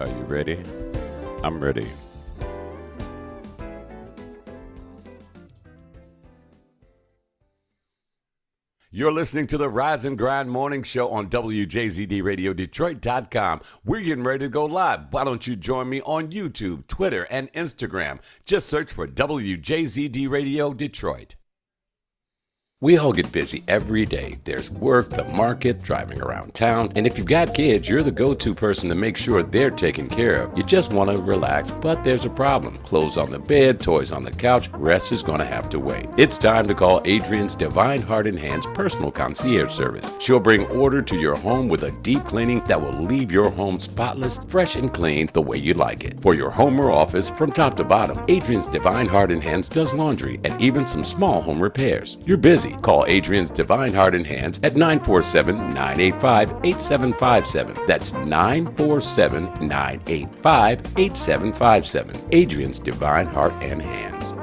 Are you ready? I'm ready. You're listening to the Rise and Grind Morning Show on WJZD Radio Detroit.com. We're getting ready to go live. Why don't you join me on YouTube, Twitter, and Instagram? Just search for WJZD Radio Detroit. We all get busy every day. There's work, the market, driving around town, and if you've got kids, you're the go-to person to make sure they're taken care of. You just want to relax, but there's a problem. Clothes on the bed, toys on the couch, rest is going to have to wait. It's time to call Adrian's Divine Heart and Hands personal concierge service. She'll bring order to your home with a deep cleaning that will leave your home spotless, fresh, and clean the way you like it. For your home or office, from top to bottom, Adrian's Divine Heart and Hands does laundry and even some small home repairs. You're busy. Call Adrian's Divine Heart and Hands at 947-985-8757. That's 947-985-8757. Adrian's Divine Heart and Hands.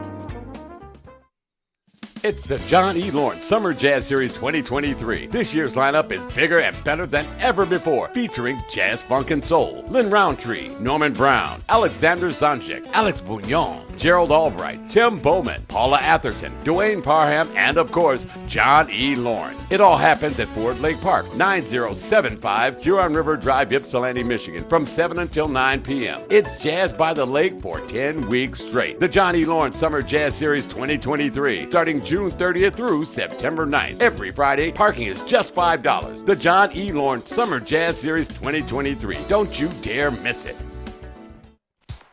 It's the John E. Lawrence Summer Jazz Series 2023. This year's lineup is bigger and better than ever before, featuring jazz, funk, and soul. Lynn Roundtree, Norman Brown, Alexander Zanjic, Alex Bouillon, Gerald Albright, Tim Bowman, Paula Atherton, Dwayne Parham, and of course, John E. Lawrence. It all happens at Ford Lake Park, 9075 Huron River Drive, Ypsilanti, Michigan, from 7 until 9 p.m. It's Jazz by the Lake for 10 weeks straight. The John E. Lawrence Summer Jazz Series 2023, starting June 30th through September 9th. Every Friday, parking is just $5. The John E. Lawrence Summer Jazz Series 2023. Don't you dare miss it.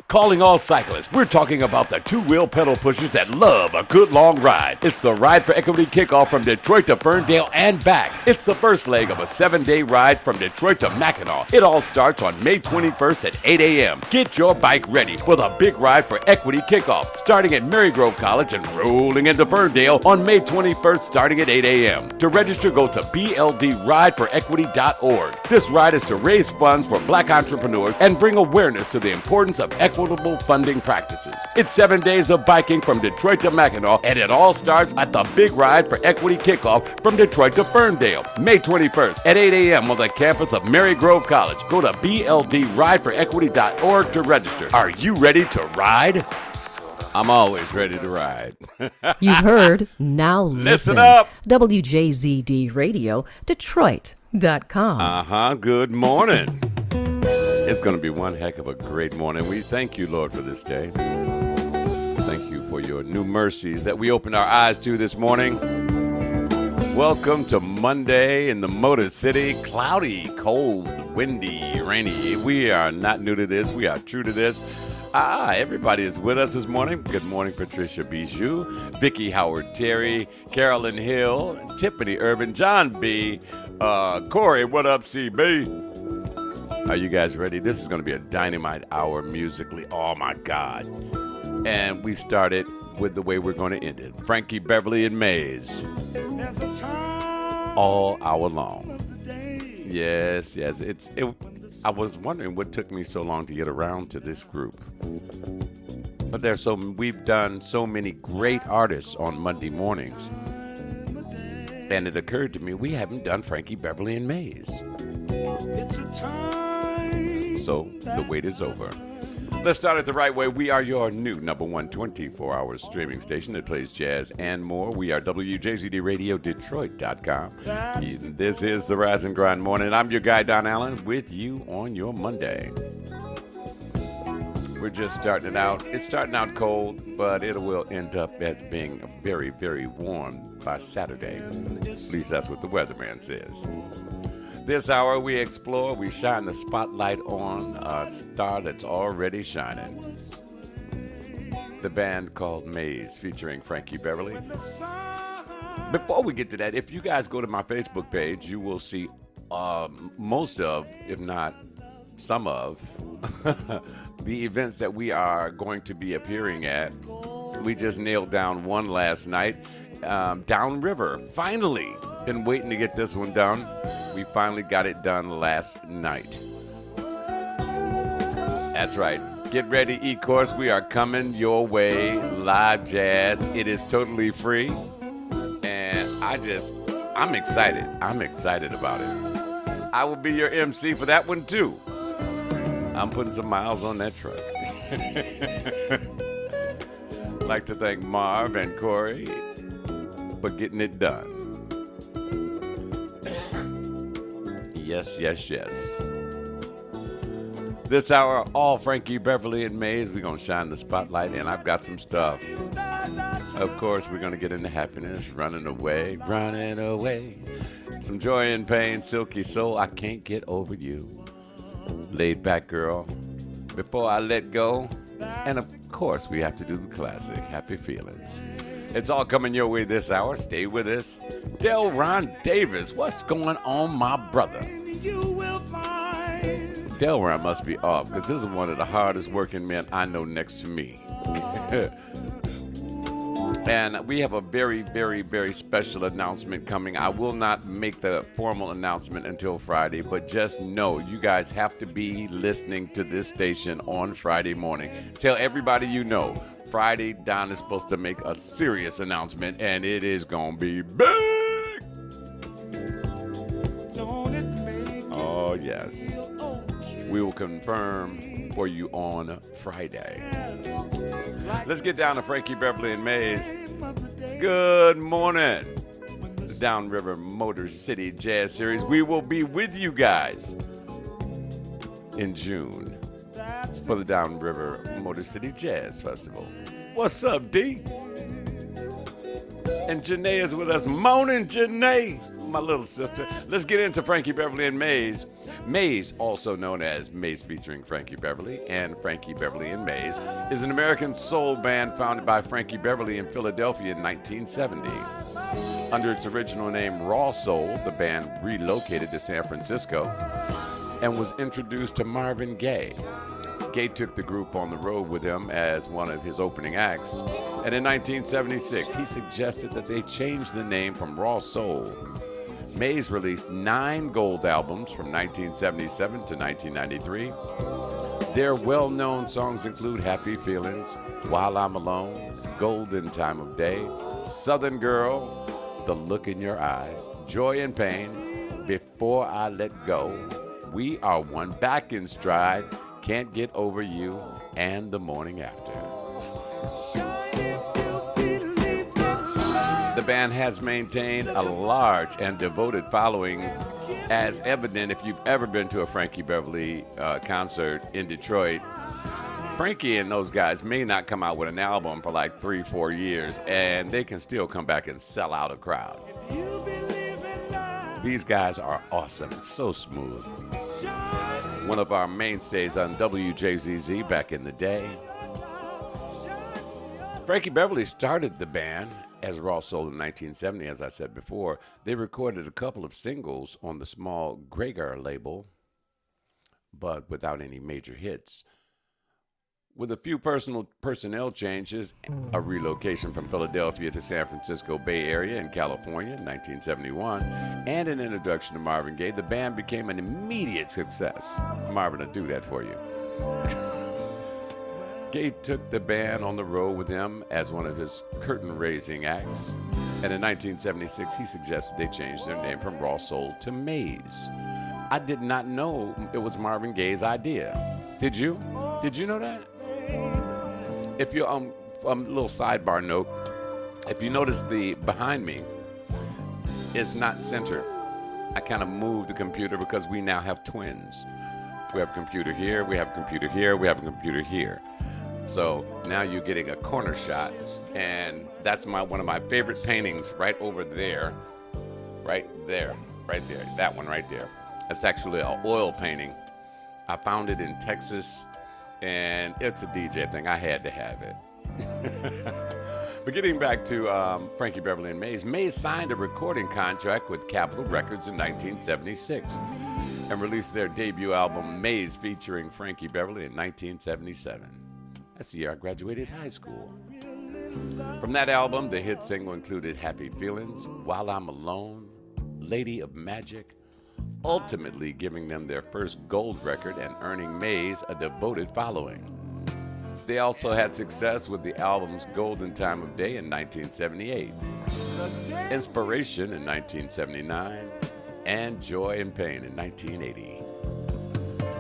Calling all cyclists, we're talking about the two-wheel pedal pushers that love a good long ride. It's the Ride for Equity kickoff from Detroit to Ferndale and back. It's the first leg of a 7-day ride from Detroit to Mackinac. It all starts on May 21st at 8 a.m. Get your bike ready for the big Ride for Equity kickoff, starting at Marygrove College and rolling into Ferndale on May 21st, starting at 8 a.m. To register, go to bldrideforequity.org. This ride is to raise funds for Black entrepreneurs and bring awareness to the importance of equitable funding practices. It's 7 days of biking from Detroit to Mackinac, and it all starts at the Big Ride for Equity kickoff from Detroit to Ferndale, May 21st at 8 a.m. on the campus of Marygrove College. Go to bldrideforequity.org to register. Are you ready to ride? I'm always ready to ride. You've heard, now listen. up. WJZD Radio, Detroit.com. Good morning. It's going to be one heck of a great morning. We thank you, Lord, for this day. Thank you for your new mercies that we opened our eyes to this morning. Welcome to Monday in the Motor City. Cloudy, cold, windy, rainy. We are not new to this. We are true to this. Everybody is with us this morning. Good morning, Patricia Bijou, Vicki Howard Terry, Carolyn Hill, Tiffany Urban, John B., Corey, what up, CB? Are you guys ready? This is going to be a dynamite hour musically. Oh, my God. And we started with the way we're going to end it. Frankie Beverly and Mays. All hour long. Yes. I was wondering what took me so long to get around to this group. But we've done so many great artists on Monday mornings. And it occurred to me, we haven't done Frankie Beverly and Mays. So the wait is over. Let's start it the right way. We are your new number one 24-hour streaming station that plays jazz and more. We are WJZD Radio Detroit.com. This is the Rise and Grind Morning. I'm your guy, Don Allen, with you on your Monday. We're just starting it out. It's starting out cold, but it will end up as being very, very warm by Saturday. At least that's what the weatherman says. This hour we explore, we shine the spotlight on a star that's already shining. The band called Mays, featuring Frankie Beverly. Before we get to that, if you guys go to my Facebook page, you will see most of, if not some of, the events that we are going to be appearing at. We just nailed down one last night. Downriver, finally. Been waiting to get this one done. We finally got it done last night. That's right. Get ready, E-Course. We are coming your way. Live jazz. It is totally free. And I'm excited. I'm excited about it. I will be your MC for that one, too. I'm putting some miles on that truck. I'd like to thank Marv and Corey for getting it done. Yes, yes, yes. This hour, all Frankie Beverly and Maze, we're going to shine the spotlight, and I've got some stuff. Of course, we're going to get into happiness, running away. Some joy and pain, Silky Soul, I can't get over you. Laid back girl, before I let go. And of course, we have to do the classic, Happy Feelings. It's all coming your way this hour. Stay with us. Delron Davis, what's going on, my brother? Delron must be off, because this is one of the hardest working men I know next to me. And we have a very, very, very special announcement coming. I will not make the formal announcement until Friday, but just know you guys have to be listening to this station on Friday morning. Tell everybody you know. Friday, Don is supposed to make a serious announcement, and it is going to be big. Oh, yes. We will confirm for you on Friday. Let's get down to Frankie Beverly and Maze. Good morning. The Downriver Motor City Jazz Series. We will be with you guys in June for the Downriver Motor City Jazz Festival. What's up, D? And Janae is with us. Morning, Janae, my little sister. Let's get into Frankie Beverly and Maze. Maze, also known as Maze featuring Frankie Beverly and Frankie Beverly and Maze, is an American soul band founded by Frankie Beverly in Philadelphia in 1970. Under its original name, Raw Soul, the band relocated to San Francisco and was introduced to Marvin Gaye. Gaye took the group on the road with him as one of his opening acts, and in 1976, he suggested that they change the name from Raw Soul. Maze released 9 gold albums from 1977 to 1993. Their well-known songs include Happy Feelings, While I'm Alone, Golden Time of Day, Southern Girl, The Look in Your Eyes, Joy and Pain, Before I Let Go, We Are One, Back in Stride, Can't Get Over You, and The Morning After. The band has maintained a large and devoted following, as evident if you've ever been to a Frankie Beverly concert in Detroit. Frankie and those guys may not come out with an album for like 3-4 years, and they can still come back and sell out a crowd. These guys are awesome. It's so smooth. One of our mainstays on WJZZ back in the day. Frankie Beverly started the band as Raw Soul in 1970, as I said before. They recorded a couple of singles on the small Gregar label, but without any major hits. With a few personnel changes, a relocation from Philadelphia to San Francisco Bay Area in California in 1971, and an introduction to Marvin Gaye, the band became an immediate success. Marvin will do that for you. Gaye took the band on the road with him as one of his curtain-raising acts, and in 1976, he suggested they change their name from Raw Soul to Maze. I did not know it was Marvin Gaye's idea. Did you? Did you know that? If you, a little sidebar note, if you notice the behind me is not centered. I kind of moved the computer because we now have twins. We have a computer here, we have a computer here, we have a computer here. So now you're getting a corner shot, and that's one of my favorite paintings right over there, right there, that one right there. That's actually an oil painting. I found it in Texas, and it's a DJ thing. I had to have it. But getting back to Frankie Beverly and Maze, Maze signed a recording contract with Capitol Records in 1976 and released their debut album, Maze, featuring Frankie Beverly in 1977. That's the year I graduated high school. From that album, the hit single included Happy Feelings, While I'm Alone, Lady of Magic, ultimately giving them their first gold record and earning Maze a devoted following. They also had success with the albums Golden Time of Day in 1978, Inspiration in 1979, and Joy and Pain in 1980.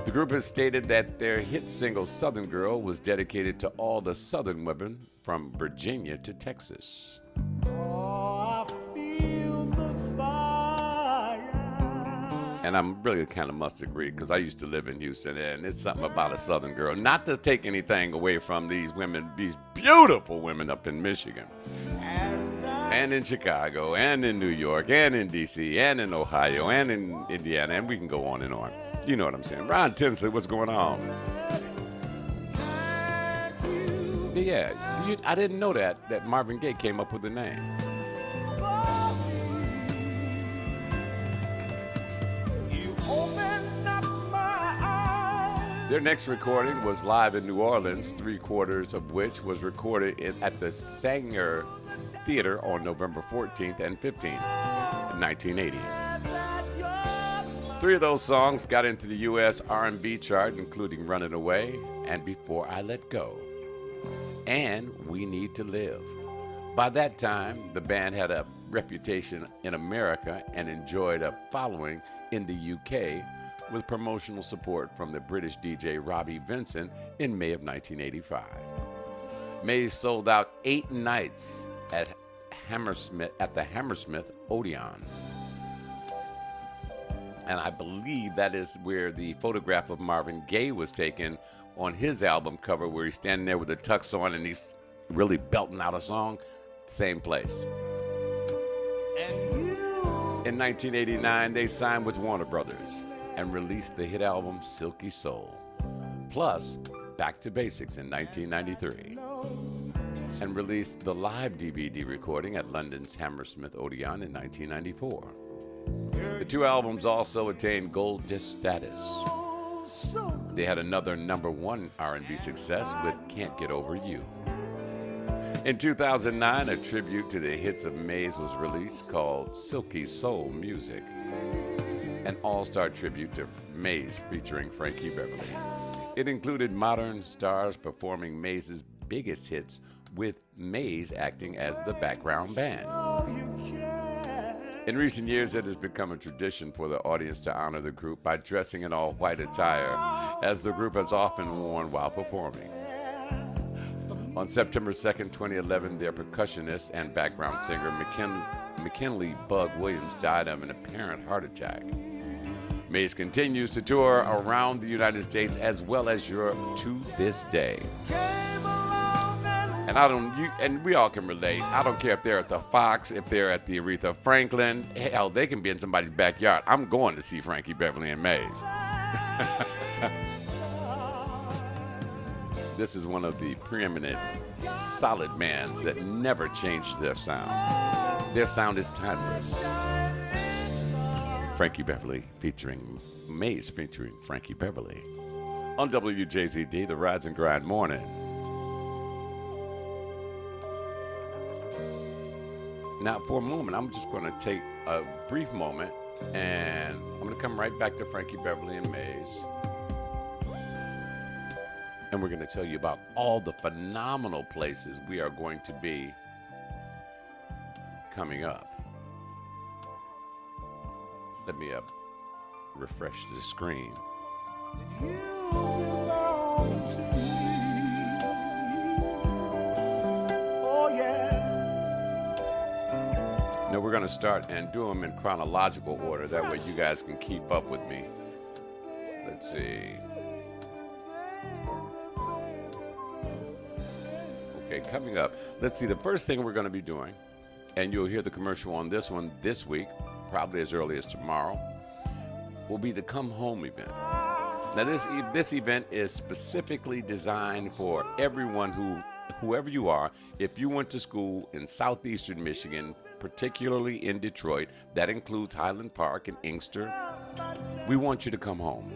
The group has stated that their hit single Southern Girl was dedicated to all the Southern women from Virginia to Texas. And I'm really kind of must agree, because I used to live in Houston, and it's something about a Southern girl. Not to take anything away from these women, these beautiful women up in Michigan, and in Chicago, and in New York, and in D.C., and in Ohio, and in Indiana, and we can go on and on. You know what I'm saying. Ron Tinsley, what's going on? Yeah, I didn't know that Marvin Gaye came up with the name. Their next recording was live in New Orleans, 3/4 of which was recorded at the Sanger Theater on November 14th and 15th in 1980. 3 of those songs got into the U.S. R&B chart, including Running Away and Before I Let Go, and We Need to Live. By that time, the band had a reputation in America and enjoyed a following in the UK, with promotional support from the British DJ Robbie Vincent in May of 1985. Maze sold out 8 nights at the Hammersmith Odeon. And I believe that is where the photograph of Marvin Gaye was taken on his album cover, where he's standing there with the tux on and he's really belting out a song. Same place. In 1989, they signed with Warner Brothers and released the hit album Silky Soul, plus Back to Basics in 1993, and released the live DVD recording at London's Hammersmith Odeon in 1994. The 2 albums also attained gold disc status. They had another #1 R&B success with Can't Get Over You. In 2009, a tribute to the hits of Maze was released called Silky Soul Music, an all-star tribute to Maze featuring Frankie Beverly. It included modern stars performing Maze's biggest hits, with Maze acting as the background band. In recent years, it has become a tradition for the audience to honor the group by dressing in all-white attire, as the group has often worn while performing. On September 2nd, 2011, their percussionist and background singer McKinley Bug Williams died of an apparent heart attack. Maze continues to tour around the United States as well as Europe to this day. And we all can relate. I don't care if they're at the Fox, if they're at the Aretha Franklin. Hell, they can be in somebody's backyard. I'm going to see Frankie Beverly and Maze. This is one of the preeminent, solid bands that never changes their sound. Their sound is timeless. Frankie Beverly featuring Maze featuring Frankie Beverly on WJZD, the Rise and Grind Morning. Now, for a moment, I'm just going to take a brief moment, and I'm going to come right back to Frankie Beverly and Maze. And we're going to tell you about all the phenomenal places we are going to be coming up. Let me refresh the screen. Now we're going to start and do them in chronological order. That way you guys can keep up with me. Let's see. Okay, coming up. Let's see. The first thing we're going to be doing, and you'll hear the commercial on this one this week, probably as early as tomorrow, will be the Come Home event. Now this event is specifically designed for everyone whoever you are. If you went to school in southeastern Michigan, particularly in Detroit, that includes Highland Park and Inkster, we want you to come home.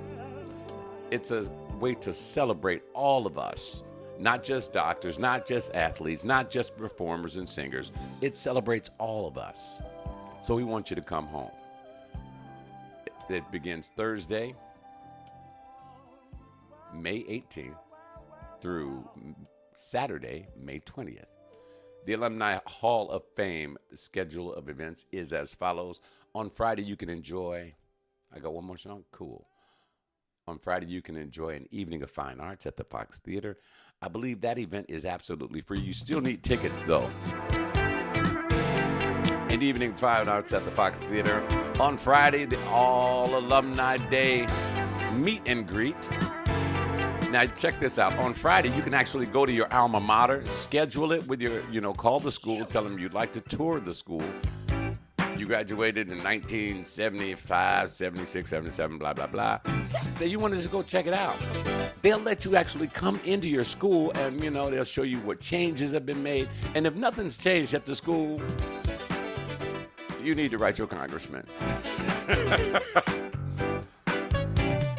It's a way to celebrate all of us, not just doctors, not just athletes, not just performers and singers. It celebrates all of us. So we want you to come home. It begins Thursday, May 18th through Saturday, May 20th. The Alumni Hall of Fame schedule of events is as follows. On Friday, you can enjoy, I got one more song? Cool. On Friday, you can enjoy an evening of fine arts at the Fox Theater. I believe that event is absolutely free. You still need tickets, though. An evening of fine arts at the Fox Theater. On Friday, the All Alumni Day meet and greet. Now, check this out. On Friday, you can actually go to your alma mater, schedule it with your, call the school, tell them you'd like to tour the school. You graduated in 1975, 76, 77, blah, blah, blah. Say you wanted to go check it out. They'll let you actually come into your school and, they'll show you what changes have been made. And if nothing's changed at the school, you need to write your congressman.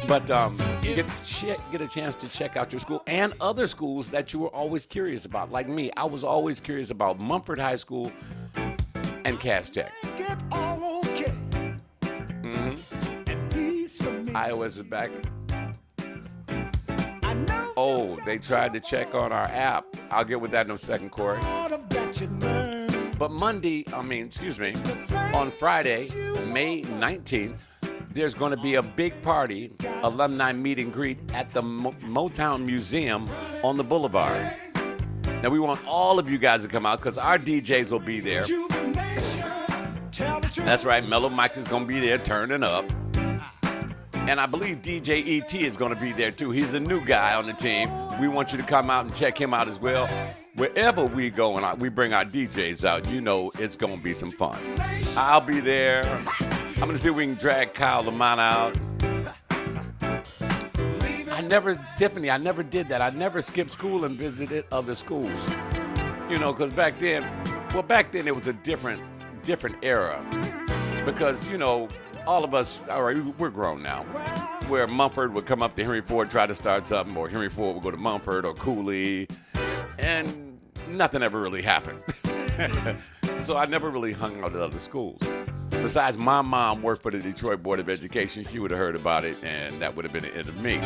But get a chance to check out your school and other schools that you were always curious about. Like me, I was always curious about Mumford High School and Cass Tech. iOS is back. Oh, they tried to check on our app. I'll get with that in a second, Corey. But on Friday, May 19th, there's going to be a big party, alumni meet and greet at the Motown Museum on the Boulevard. Now, we want all of you guys to come out because our DJs will be there. That's right, Mellow Mike is going to be there turning up. And I believe DJ E.T. is going to be there, too. He's a new guy on the team. We want you to come out and check him out as well. Wherever we go and we bring our DJs out, it's going to be some fun. I'll be there. I'm going to see if we can drag Kyle Lamont out. I never did that. I never skipped school and visited other schools. Because back then it was a different era. Because, all of us, all right, we're grown now. Where Mumford would come up to Henry Ford, try to start something, or Henry Ford would go to Mumford or Cooley, and nothing ever really happened. So I never really hung out at other schools. Besides, my mom worked for the Detroit Board of Education. She would have heard about it, and that would have been the end of me.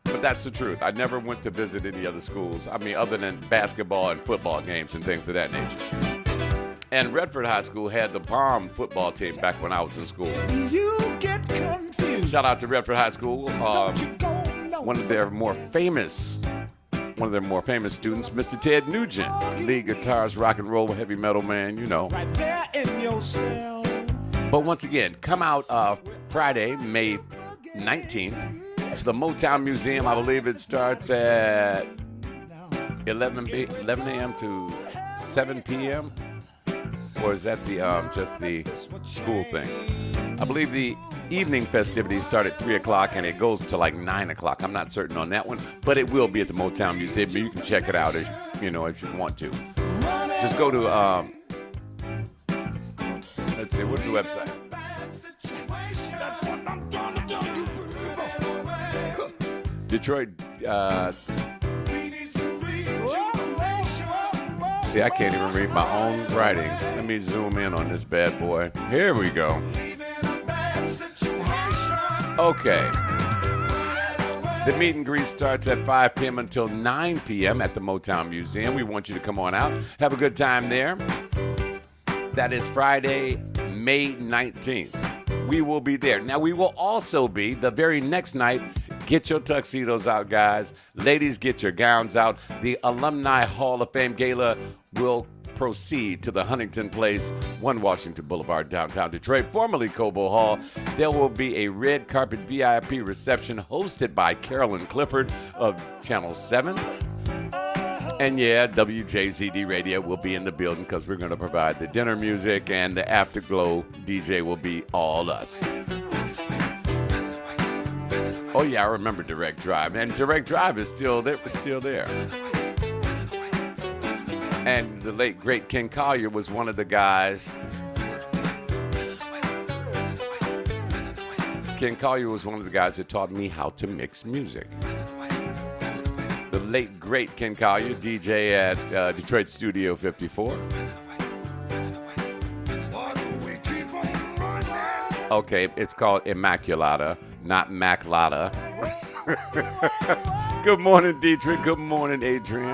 But that's the truth. I never went to visit any other schools. Other than basketball and football games and things of that nature. And Redford High School had the Palm football team back when I was in school. Shout out to Redford High School. One of their more famous students, Mr. Ted Nugent, lead guitarist, rock and roll, heavy metal man, Right there in your cell. But once again, come out Friday, May 19th, to the Motown Museum. I believe it starts at 11 a.m. to 7 p.m. Or is that just the school thing? I believe the evening festivities start at 3 o'clock and it goes to like 9 o'clock. I'm not certain on that one, but it will be at the Motown Museum. But you can check it out if you want to. Just go to, let's see, what's the website? Detroit, see, I can't even read my own writing. Let me zoom in on this bad boy. Here we go. Okay. The meet and greet starts at 5 p.m. until 9 p.m. at the Motown Museum. We want you to come on out. Have a good time there. That is Friday, May 19th. We will be there. Now, we will also be the very next night. Get your tuxedos out, guys. Ladies, get your gowns out. The Alumni Hall of Fame Gala will proceed to the Huntington Place, 1 Washington Boulevard, downtown Detroit, formerly Cobo Hall. There will be a red carpet VIP reception hosted by Carolyn Clifford of Channel 7. And yeah, WJZD Radio will be in the building because we're going to provide the dinner music, and the Afterglow DJ will be all us. Oh yeah, I remember Direct Drive, and Direct Drive is still there. And the late great Ken Collier was one of the guys. Ken Collier was one of the guys that taught me how to mix music. The late great Ken Collier, DJ at Detroit Studio 54. Okay, it's called Immaculata, not Maclata. Good morning, Dietrich. Good morning, Adrian.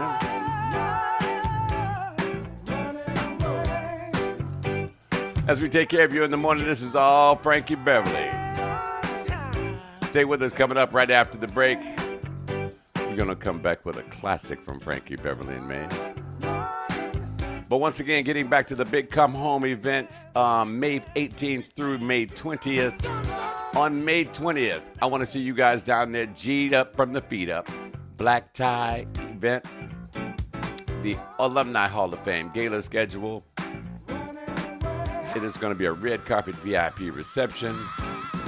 As we take care of you in the morning, this is all Frankie Beverly. Stay with us. Coming up right after the break, we're going to come back with a classic from Frankie Beverly and Mays. But once again, getting back to the Big Come Home event, May 18th through May 20th. On May 20th, I want to see you guys down there, G'd up from the feet up. Black tie event. The Alumni Hall of Fame gala schedule. It is going to be a red carpet VIP reception.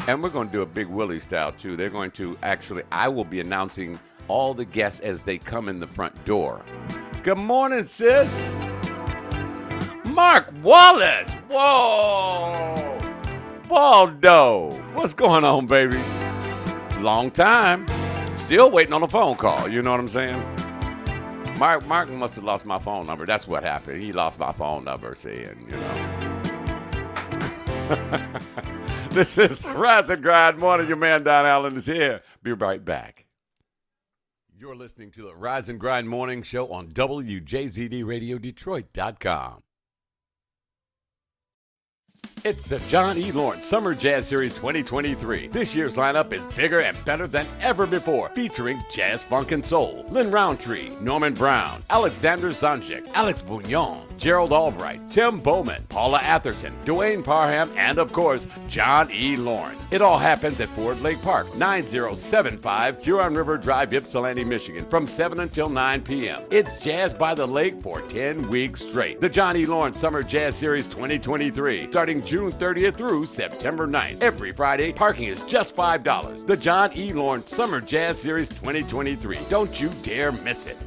And we're going to do a Big Willie style, too. They're going to I will be announcing all the guests as they come in the front door. Good morning, sis. Mark Wallace. Whoa. Waldo. What's going on, baby? Long time. Still waiting on a phone call. You know what I'm saying? Mark must have lost my phone number. That's what happened. He lost my phone number, see, and you know. This is Rise and Grind Morning. Your man Don Allen is here. Be right back. You're listening to the Rise and Grind Morning Show on WJZDRadioDetroit.com. It's the John E. Lawrence Summer Jazz Series 2023. This year's lineup is bigger and better than ever before, featuring jazz, funk, and soul. Lynn Roundtree, Norman Brown, Alexander Zanjic, Alex Bouillon, Gerald Albright, Tim Bowman, Paula Atherton, Dwayne Parham, and of course, John E. Lawrence. It all happens at Ford Lake Park, 9075 Huron River Drive, Ypsilanti, Michigan, from 7 until 9 p.m. It's Jazz by the Lake for 10 weeks straight. The John E. Lawrence Summer Jazz Series 2023, starting June 30th through September 9th. Every Friday, parking is just $5. The John E. Lawrence Summer Jazz Series 2023. Don't you dare miss it.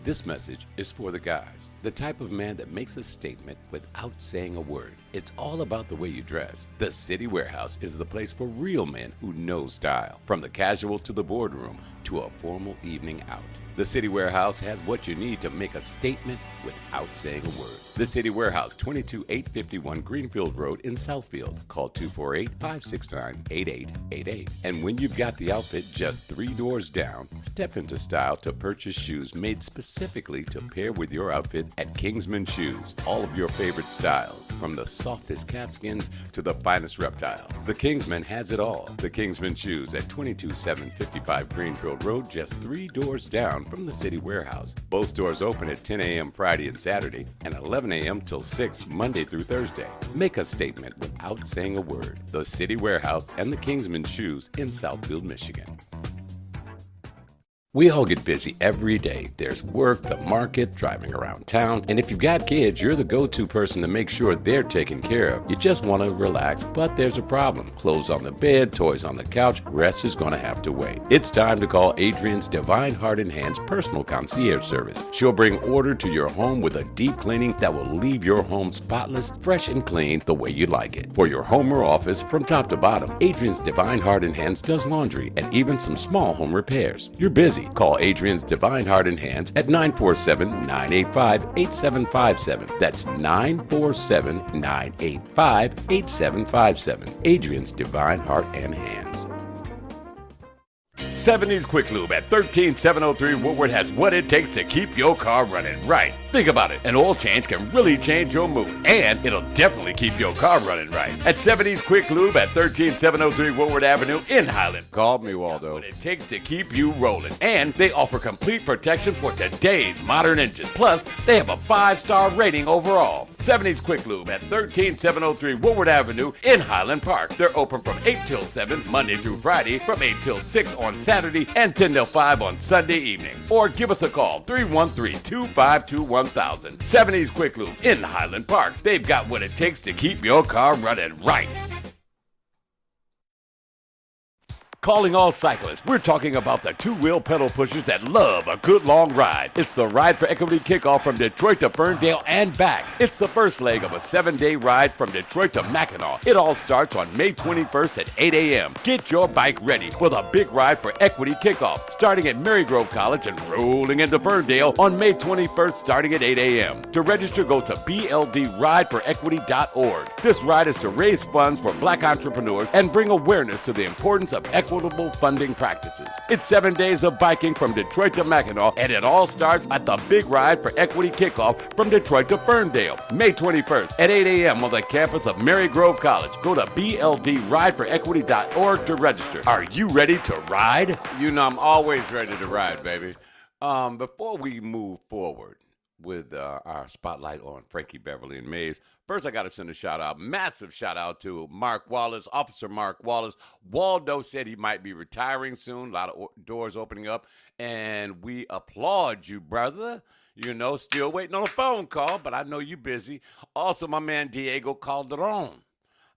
This message is for the guys, the type of man that makes a statement without saying a word. It's all about the way you dress. The City Warehouse is the place for real men who know style, from the casual to the boardroom to a formal evening out. The City Warehouse has what you need to make a statement without saying a word. The City Warehouse, 22851 Greenfield Road in Southfield. Call 248-569-8888. And when you've got the outfit just 3 doors down, step into style to purchase shoes made specifically to pair with your outfit at Kingsman Shoes. All of your favorite styles, from the softest calfskins to the finest reptiles. The Kingsman has it all. The Kingsman Shoes at 22755 Greenfield Road, just 3 doors down from the City Warehouse. Both stores open at 10 a.m. Friday and Saturday and 11 a.m. till 6 Monday through Thursday. Make a statement without saying a word. The City Warehouse and the Kingsman Shoes in Southfield, Michigan. We all get busy every day. There's work, the market, driving around town, and if you've got kids, you're the go-to person to make sure they're taken care of. You just want to relax, but there's a problem. Clothes on the bed, toys on the couch, rest is going to have to wait. It's time to call Adrian's Divine Heart and Hands personal concierge service. She'll bring order to your home with a deep cleaning that will leave your home spotless, fresh and clean the way you like it. For your home or office, from top to bottom, Adrian's Divine Heart and Hands does laundry and even some small home repairs. You're busy. Call Adrian's Divine Heart and Hands at 947-985-8757. That's 947-985-8757. Adrian's Divine Heart and Hands. 70s Quick Lube at 13703 Woodward has what it takes to keep your car running right. Think about it. An oil change can really change your mood, and it'll definitely keep your car running right. At 70s Quick Lube at 13703 Woodward Avenue in Highland. Call me, Waldo. What it takes to keep you rolling. And they offer complete protection for today's modern engines. Plus, they have a 5-star rating overall. 70s Quick Lube at 13703 Woodward Avenue in Highland Park. They're open from 8 till 7 Monday through Friday, from 8 till 6 on Saturday, and 10 till 5 on Sunday evening. Or give us a call, 313-252-1000. 70s Quick Lube in Highland Park. They've got what it takes to keep your car running right. Calling all cyclists, we're talking about the two-wheel pedal pushers that love a good long ride. It's the Ride for Equity kickoff from Detroit to Ferndale and back. It's the first leg of a 7-day ride from Detroit to Mackinac. It all starts on May 21st at 8 a.m. Get your bike ready for the big Ride for Equity kickoff, starting at Marygrove College and rolling into Ferndale on May 21st starting at 8 a.m. To register, go to bldrideforequity.org. This ride is to raise funds for black entrepreneurs and bring awareness to the importance of equitable funding practices. It's 7 days of biking from Detroit to Mackinac, and it all starts at the Big Ride for Equity kickoff from Detroit to Ferndale, May 21st at 8 a.m. on the campus of Marygrove College. Go to bldrideforequity.org to register. Are you ready to ride? You know I'm always ready to ride, baby. Before we move forward with our spotlight on Frankie Beverly and Maze, first I got to send a shout out, massive shout out to Mark Wallace, Officer Mark Wallace. Waldo said he might be retiring soon, a lot of doors opening up, and we applaud you, brother. You know, still waiting on a phone call, but I know you're busy. Also, my man Diego Calderon,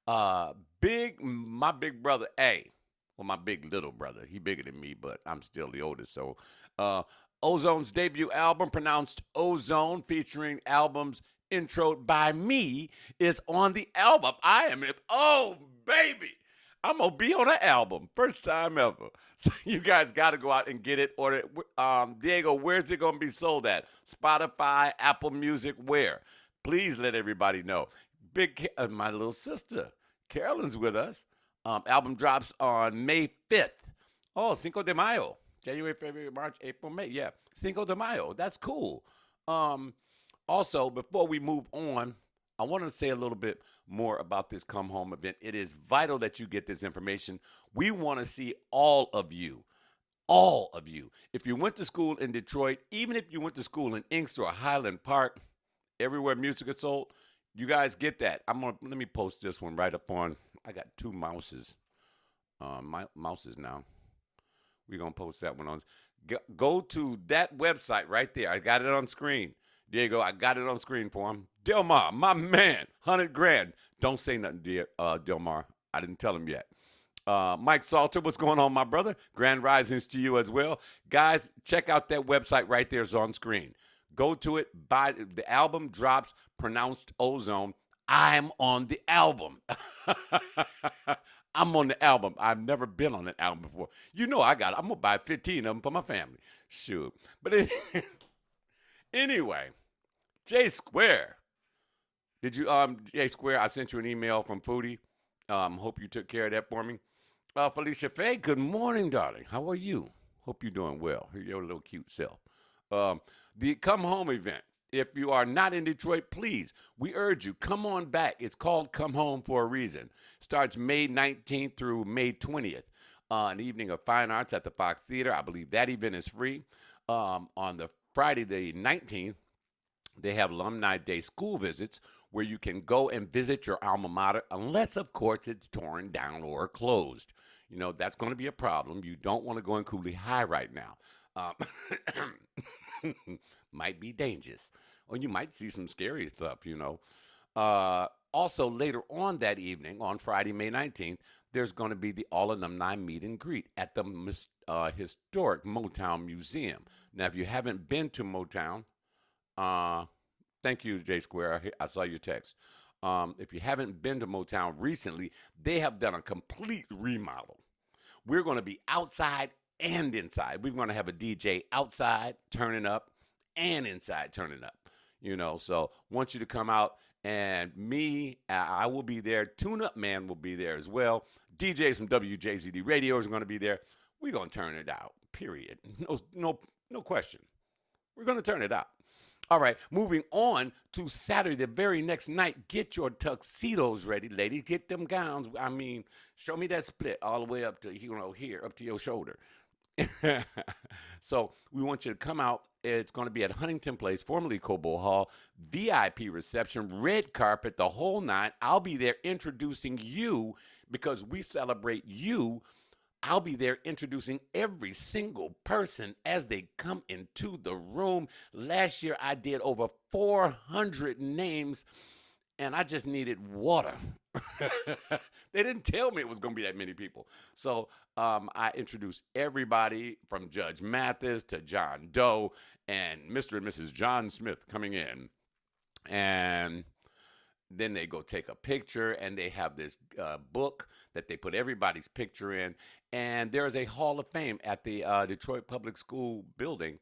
my big brother, my big little brother. He bigger than me, but I'm still the oldest, so Ozone's debut album, pronounced Ozone, featuring albums introed by me, is on the album. Oh, baby, I'm going to be on an album. First time ever. So you guys got to go out and get it. Order it. Diego, where's it going to be sold at? Spotify, Apple Music, where? Please let everybody know. My little sister, Carolyn's with us. Album drops on May 5th. Oh, Cinco de Mayo. January, February, March, April, May. Yeah, Cinco de Mayo. That's cool. Also, before we move on, I want to say a little bit more about this Come Home event. It is vital that you get this information. We want to see all of you. All of you. If you went to school in Detroit, even if you went to school in Inkster or Highland Park, everywhere music is sold, you guys get that. Let me post this one right up on. I got two mouses. Mouses now. We're going to post that one on. Go to that website right there. I got it on screen. Diego, I got it on screen for him. Delmar, my man, 100 grand. Don't say nothing, Delmar. I didn't tell him yet. Mike Salter, what's going on, my brother? Grand risings to you as well. Guys, check out that website right there. It's on screen. Go to it. Buy the album drops, pronounced Ozone. I'm on the album. I'm on the album. I've never been on an album before. You know I'm going to buy 15 of them for my family. Shoot. But anyway, J Square. Did you, J Square, I sent you an email from Foodie. Hope you took care of that for me. Felicia Faye, good morning, darling. How are you? Hope you're doing well. Your little cute self. The Come Home event. If you are not in Detroit, please, we urge you, come on back. It's called Come Home for a reason. Starts May 19th through May 20th. An evening of fine arts at the Fox Theater. I believe that event is free. On the Friday the 19th, they have Alumni Day school visits where you can go and visit your alma mater, unless, of course, it's torn down or closed. You know, that's going to be a problem. You don't want to go in Cooley High right now. Might be dangerous, or you might see some scary stuff, you know. Also, later on that evening, on Friday, May 19th, there's going to be the all-alumni meet and greet at the historic Motown Museum. Now, if you haven't been to Motown, thank you, J Square. I saw your text. If you haven't been to Motown recently, they have done a complete remodel. We're going to be outside and inside. We're going to have a DJ outside turning up and inside turning up, you know. So want you to come out, and I will be there. Tune Up Man will be there as well. DJs from WJZD Radio is going to be there. We're going to turn it out, period. No question. We're going to turn it out. All right, moving on to Saturday, the very next night. Get your tuxedos ready, ladies. Get them gowns. I mean, show me that split all the way up to, here, up to your shoulder. So we want you to come out. It's going to be at Huntington Place, formerly Cobo Hall. VIP reception, red carpet, the whole nine. I'll be there introducing you because we celebrate you. I'll be there introducing every single person as they come into the room. Last year, I did over 400 names, and I just needed water. They didn't tell me it was going to be that many people. So I introduced everybody from Judge Mathis to John Doe and Mr. and Mrs. John Smith coming in. And then they go take a picture, and they have this book that they put everybody's picture in. And there is a Hall of Fame at the Detroit Public School building.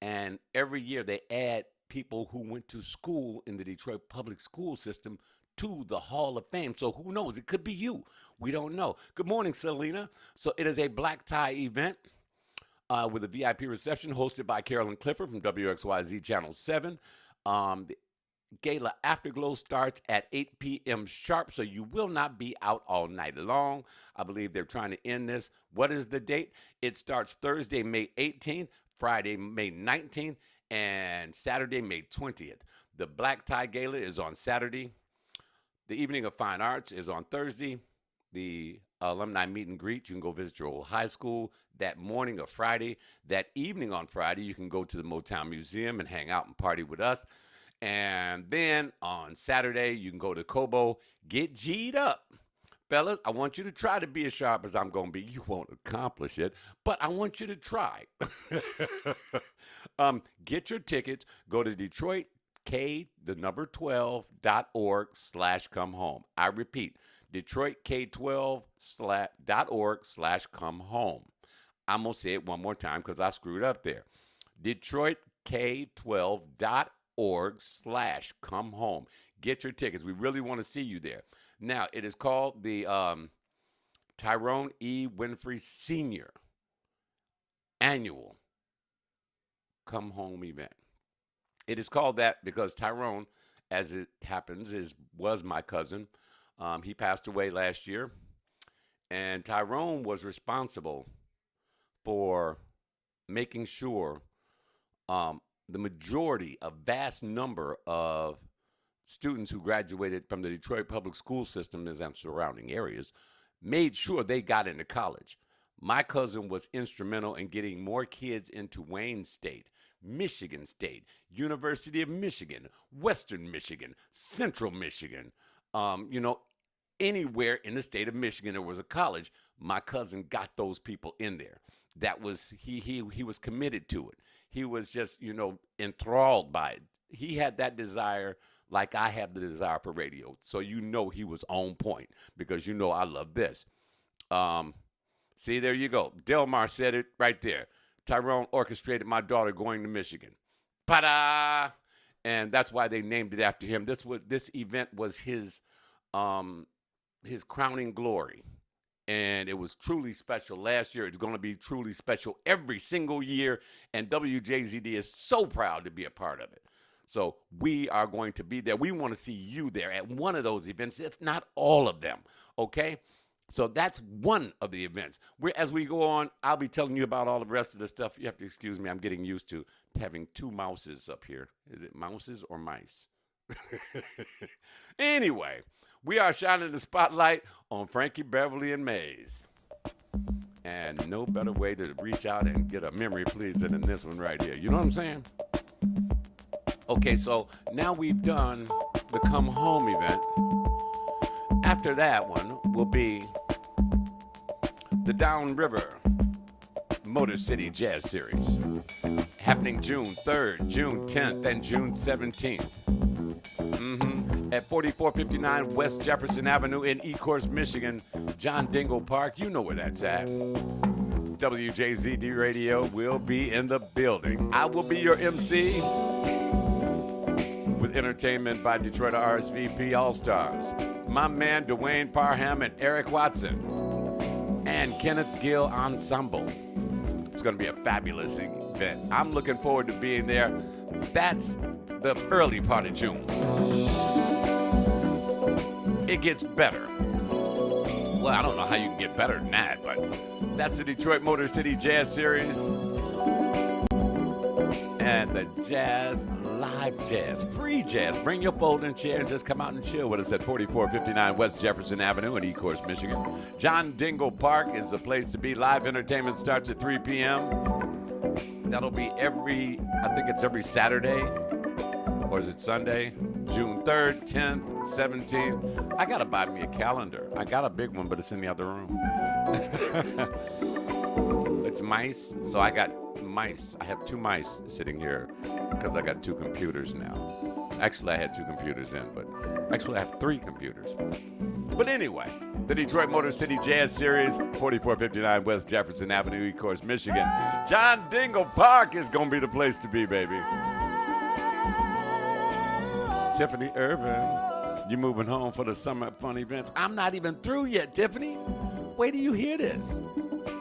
And every year they add people who went to school in the Detroit Public School system to the Hall of Fame. So who knows? It could be you. We don't know. Good morning, Selena. So it is a black tie event with a VIP reception hosted by Carolyn Clifford from WXYZ Channel 7. The Gala Afterglow starts at 8 p.m. sharp, so you will not be out all night long. I believe they're trying to end this. What is the date? It starts Thursday, May 18th, Friday, May 19th, and Saturday, May 20th. The Black Tie Gala is on Saturday. The Evening of Fine Arts is on Thursday. The alumni meet and greet, you can go visit your old high school that morning of Friday. That evening on Friday, you can go to the Motown Museum and hang out and party with us. And then on Saturday, you can go to Cobo, get G'd up. Fellas, I want you to try to be as sharp as I'm going to be. You won't accomplish it, but I want you to try. Get your tickets. Go to DetroitK12.org/come home. I repeat, DetroitK12.org/come home. I'm going to say it one more time because I screwed up there. DetroitK12.org/come home. Get your tickets. We really want to see you there. Now, it is called the Tyrone E. Winfrey Sr. Annual Come Home event. It is called that because Tyrone, as it happens, was my cousin. He passed away last year, and Tyrone was responsible for making sure the majority, a vast number of students who graduated from the Detroit public school system and surrounding areas, made sure they got into college. My cousin was instrumental in getting more kids into Wayne State, Michigan State, University of Michigan, Western Michigan, Central Michigan, anywhere in the state of Michigan there was a college, my cousin got those people in there. That was, he was committed to it. He was just, enthralled by it. He had that desire like I have the desire for radio. So he was on point because I love this. See, there you go. Delmar said it right there. Tyrone orchestrated my daughter going to Michigan. Pa-da! And that's why they named it after him. This event was his crowning glory. And it was truly special last year. It's going to be truly special every single year. And WJZD is so proud to be a part of it. So we are going to be there. We want to see you there at one of those events, if not all of them. Okay? So that's one of the events. As we go on, I'll be telling you about all the rest of the stuff. You have to excuse me. I'm getting used to having two mouses up here. Is it mouses or mice? Anyway, we are shining the spotlight on Frankie Beverly and Mays. And no better way to reach out and get a memory pleaser than this one right here. You know what I'm saying? Okay, so now we've done the Come Home event. After that one will be the Downriver Motor City Jazz Series, happening June 3rd, June 10th, and June 17th. At 4459 West Jefferson Avenue in Ecorse, Michigan, John Dingle Park. You know where that's at. WJZD Radio will be in the building. I will be your MC with entertainment by Detroit RSVP All-Stars. My man Dwayne Parham and Eric Watson. And Kenneth Gill Ensemble. It's going to be a fabulous event. I'm looking forward to being there. That's the early part of June. It gets better. Well, I don't know how you can get better than that, but that's the Detroit Motor City Jazz Series. And the Jazz, live jazz, free jazz. Bring your folding chair and just come out and chill with us at 4459 West Jefferson Avenue in Ecorse, Michigan. John Dingle Park is the place to be. Live entertainment starts at 3 p.m. That'll be every Saturday. Or is it Sunday? June 3rd, 10th, 17th. I gotta buy me a calendar. I got a big one, but it's in the other room. It's mice, so I got mice. I have 2 mice sitting here because I got 2 computers now. Actually, I had 2 computers in, but actually I have 3 computers. But anyway, the Detroit Motor City Jazz Series, 4459 West Jefferson Avenue, East Course, Michigan. John Dingle Park is going to be the place to be, baby. Tiffany Irvin, you moving home for the summer fun events? I'm not even through yet, Tiffany. Wait till you hear this.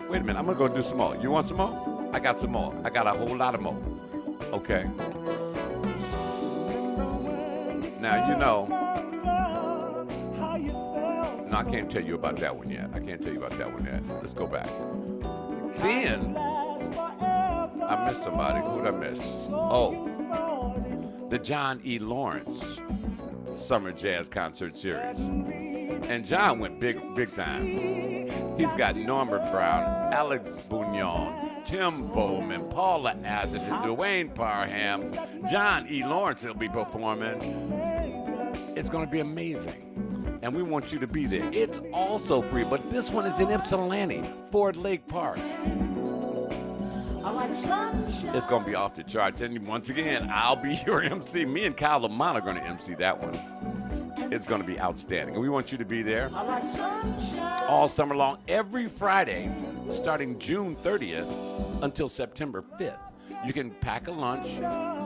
Wait a minute, I'm going to go do some more. You want some more? I got some more. I got a whole lot of more. Okay. Now, you know, no, I can't tell you about that one yet. Let's go back. Then, I missed somebody. Who'd I miss? Oh, the John E. Lawrence Summer Jazz Concert Series. And John went big time. He's got Norman Brown, Alex Bouillon, Tim Bowman, Paula Atherton, Dwayne Parham, John E. Lawrence will be performing. It's going to be amazing. And we want you to be there. It's also free, but this one is in Ypsilanti, Ford Lake Park. It's going to be off the charts. And once again, I'll be your MC. Me and Kyle Lamont are going to MC that one. It's going to be outstanding. And we want you to be there all summer long, every Friday, starting June 30th until September 5th. You can pack a lunch,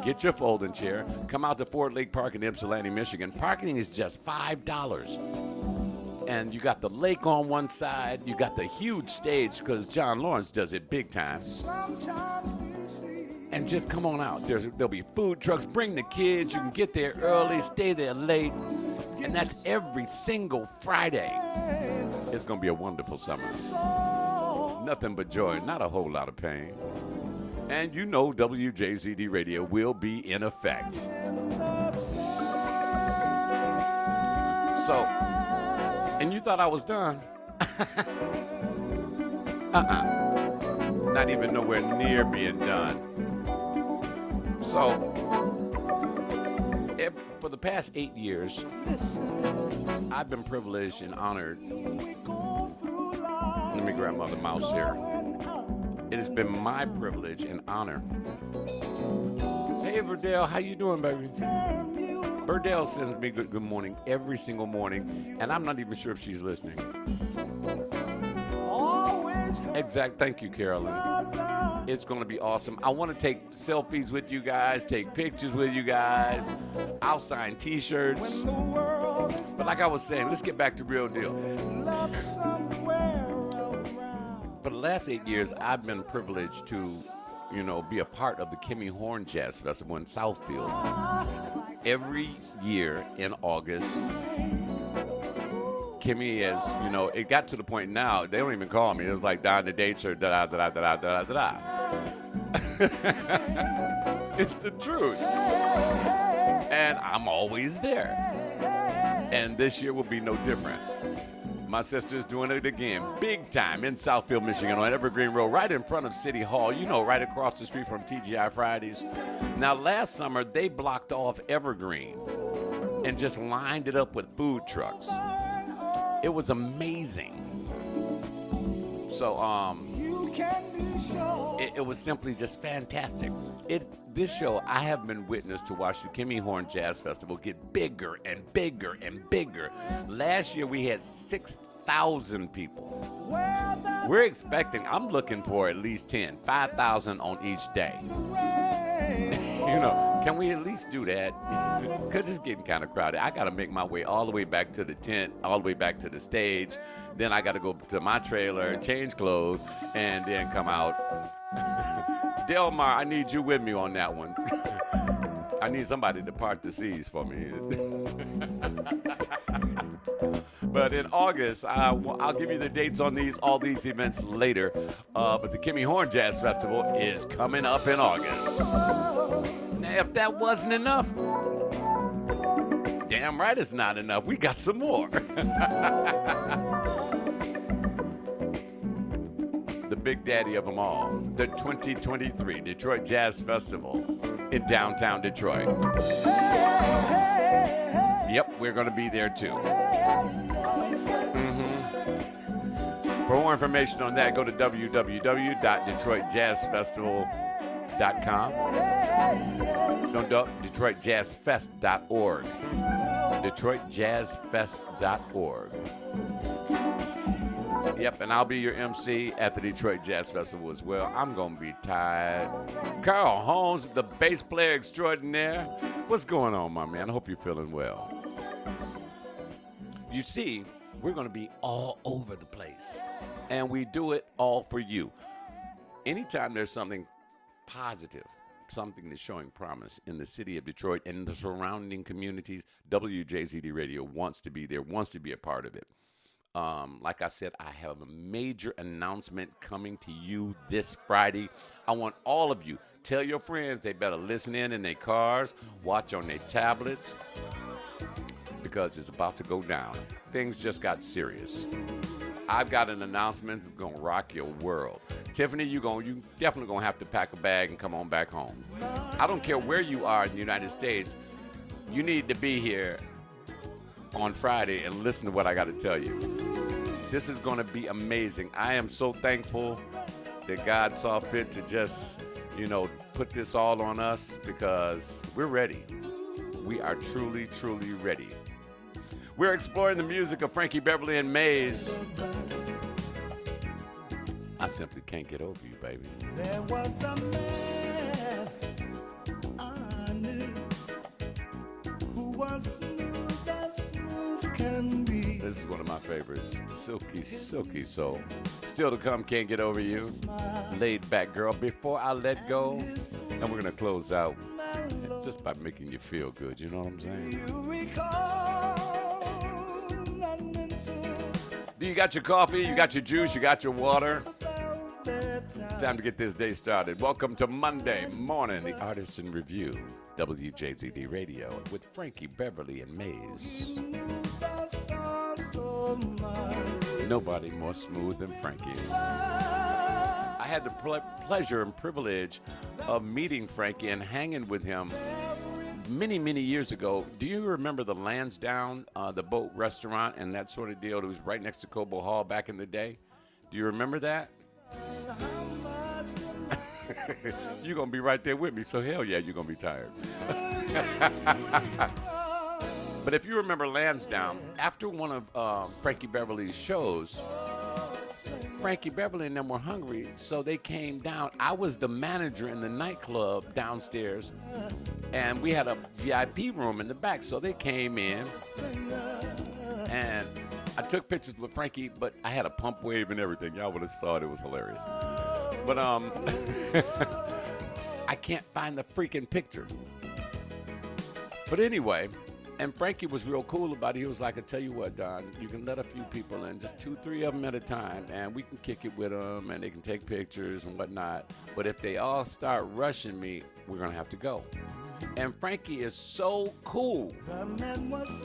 get your folding chair, come out to Ford Lake Park in Ypsilanti, Michigan. Parking is just $5. And you got the lake on one side. You got the huge stage because John Lawrence does it big time. And just come on out. There'll be food trucks. Bring the kids. You can get there early, stay there late. And that's every single Friday. It's going to be a wonderful summer. Nothing but joy, not a whole lot of pain. And you know WJZD Radio will be in effect. So, and you thought I was done? Not even nowhere near being done. So, for the past 8 years, I've been privileged and honored. Let me grab my other mouse here. It has been my privilege and honor. Hey, Verdell, how you doing, baby? Verdell sends me good morning every single morning, and I'm not even sure if she's listening. Exact. Thank you, Carolyn. It's going to be awesome. I want to take selfies with you guys, take pictures with you guys. I'll sign T-shirts. But like I was saying, let's get back to real deal. For the last 8 years, I've been privileged to, be a part of the Kimmy Horn Jazz Festival in Southfield. Every year in August, Kimmy is, it got to the point now, they don't even call me. It was like, Don, the dates are da-da-da-da-da-da-da-da. It's the truth. And I'm always there. And this year will be no different. My sister's doing it again, big time, in Southfield, Michigan, on Evergreen Road, right in front of City Hall, right across the street from TGI Fridays. Now, last summer, they blocked off Evergreen and just lined it up with food trucks. It was amazing. So, it was simply just fantastic. This show, I have been witness to watch the Kimmy Horn Jazz Festival get bigger and bigger and bigger. Last year, we had 6,000 people. I'm looking for at least 5,000 on each day. Can we at least do that? Because it's getting kind of crowded. I got to make my way all the way back to the tent, all the way back to the stage. Then I got to go to my trailer, change clothes, and then come out. Delmar, I need you with me on that one. I need somebody to part the seas for me. But in August, I'll give you the dates on all these events later. But the Kimmy Horn Jazz Festival is coming up in August. Now, if that wasn't enough, damn right it's not enough. We got some more. The big daddy of them all, the 2023 Detroit Jazz Festival in downtown Detroit. Yep, we're going to be there too. For more information on that, go to www.detroitjazzfestival.com. No, DetroitJazzFest.org. DetroitJazzFest.org. Yep, and I'll be your MC at the Detroit Jazz Festival as well. I'm going to be tired. Carl Holmes, the bass player extraordinaire. What's going on, my man? I hope you're feeling well. You see, we're going to be all over the place, and we do it all for you. Anytime there's something positive, something that's showing promise in the city of Detroit and the surrounding communities, WJZD Radio wants to be there, wants to be a part of it. Like I said, I have a major announcement coming to you this Friday. I want all of you, tell your friends they better listen in their cars, watch on their tablets, because it's about to go down. Things just got serious. I've got an announcement that's going to rock your world. Tiffany, you definitely going to have to pack a bag and come on back home. I don't care where you are in the United States. You need to be here on Friday and listen to what I got to tell you. This is going to be amazing. I am so thankful that God saw fit to just, put this all on us, because we're ready. We are truly, truly ready. We're exploring the music of Frankie Beverly and Maze. I simply can't get over you, baby. There was a man I knew who was smooth as smooth can be. This is one of my favorites. Silky, Silky Soul. Still to come, Can't Get Over You. Laid Back Girl, Before I Let Go. And we're going to close out just by making you feel good. You know what I'm saying? You recall that mental You got your coffee, you got your juice, you got your water. Time to get this day started. Welcome to Monday morning, the Artists in Review, WJZD Radio, with Frankie Beverly and Maze. Nobody more smooth than Frankie. I had the pleasure and privilege of meeting Frankie and hanging with him many, many years ago. Do you remember the Lansdowne, the boat restaurant and that sort of deal that was right next to Cobo Hall back in the day? Do you remember that? You're going to be right there with me, so hell yeah, you're going to be tired. But if you remember Lansdowne, after one of Frankie Beverly's shows, Frankie Beverly and them were hungry, so they came down. I was the manager in the nightclub downstairs, and we had a VIP room in the back, so they came in, and I took pictures with Frankie, but I had a pump wave and everything. Y'all would have saw it. It was hilarious. But I can't find the freaking picture. But anyway, and Frankie was real cool about it. He was like, I tell you what, Don, you can let a few people in, just 2-3 of them at a time, and we can kick it with them, and they can take pictures and whatnot. But if they all start rushing me, we're going to have to go. And Frankie is so cool.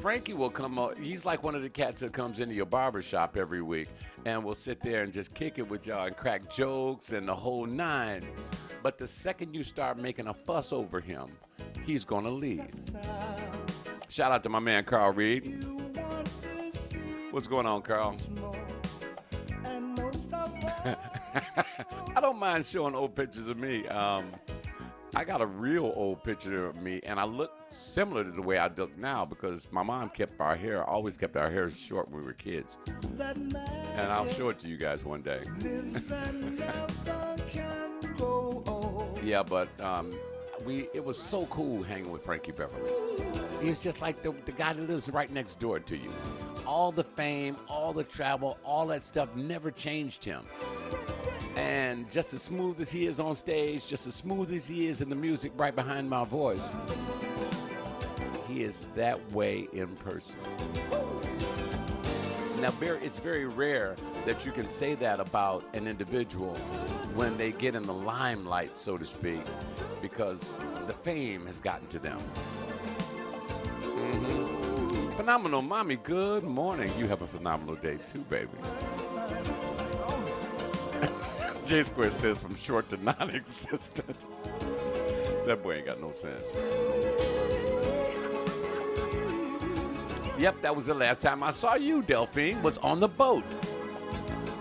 Frankie will come out. He's like one of the cats that comes into your barber shop every week and will sit there and just kick it with y'all and crack jokes and the whole nine. But the second you start making a fuss over him, he's going to leave. Shout out to my man, Carl Reed. What's going on, Carl? I don't mind showing old pictures of me. I got a real old picture of me, and I look similar to the way I look now because my mom always kept our hair short when we were kids. And I'll show it to you guys one day. Yeah, but it was so cool hanging with Frankie Beverly. He's just like the guy that lives right next door to you. All the fame, all the travel, all that stuff never changed him. And just as smooth as he is on stage, just as smooth as he is in the music right behind my voice, he is that way in person. Now, it's very rare that you can say that about an individual when they get in the limelight, so to speak, because the fame has gotten to them. Mm-hmm. Phenomenal Mommy, good morning. You have a phenomenal day too, baby. J Square says from short to non-existent. That boy ain't got no sense. Yep, that was the last time I saw you, Delphine, was on the boat.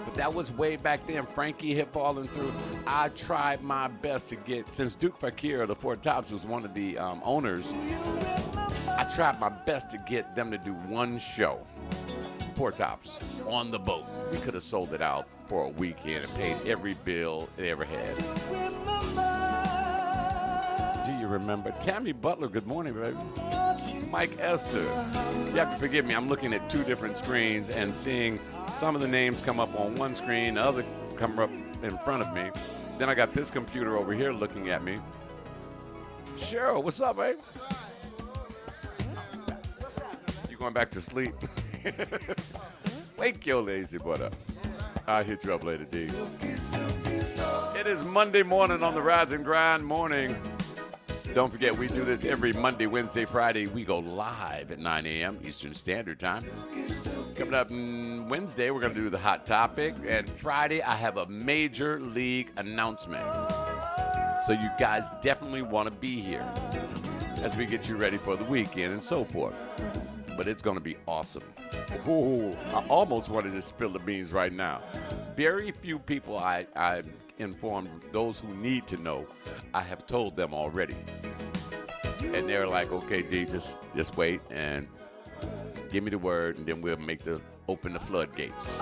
But that was way back then. Frankie had fallen through. I tried my best to get, since Duke Fakir of the Four Tops was one of the owners, I tried my best to get them to do one show, Four Tops, on the boat. We could have sold it out for a weekend and paid every bill it ever had. Do you remember? Tammy Butler, good morning, baby. Mike Esther. You have to forgive me, I'm looking at two different screens and seeing some of the names come up on one screen, the other come up in front of me. Then I got this computer over here looking at me. Cheryl, what's up, babe? You going back to sleep? Wake your lazy butt up. I'll hit you up later, D. It is Monday morning on the Rise and Grind morning. Don't forget, we do this every Monday, Wednesday, Friday. We go live at 9 a.m. Eastern Standard Time. Coming up Wednesday, we're going to do the Hot Topic. And Friday, I have a major league announcement. So you guys definitely want to be here as we get you ready for the weekend and so forth. But it's going to be awesome. Ooh, I almost wanted to spill the beans right now. Very few people I informed, those who need to know, I have told them already. And they're like, okay, D, just wait and give me the word, and then we'll open the floodgates.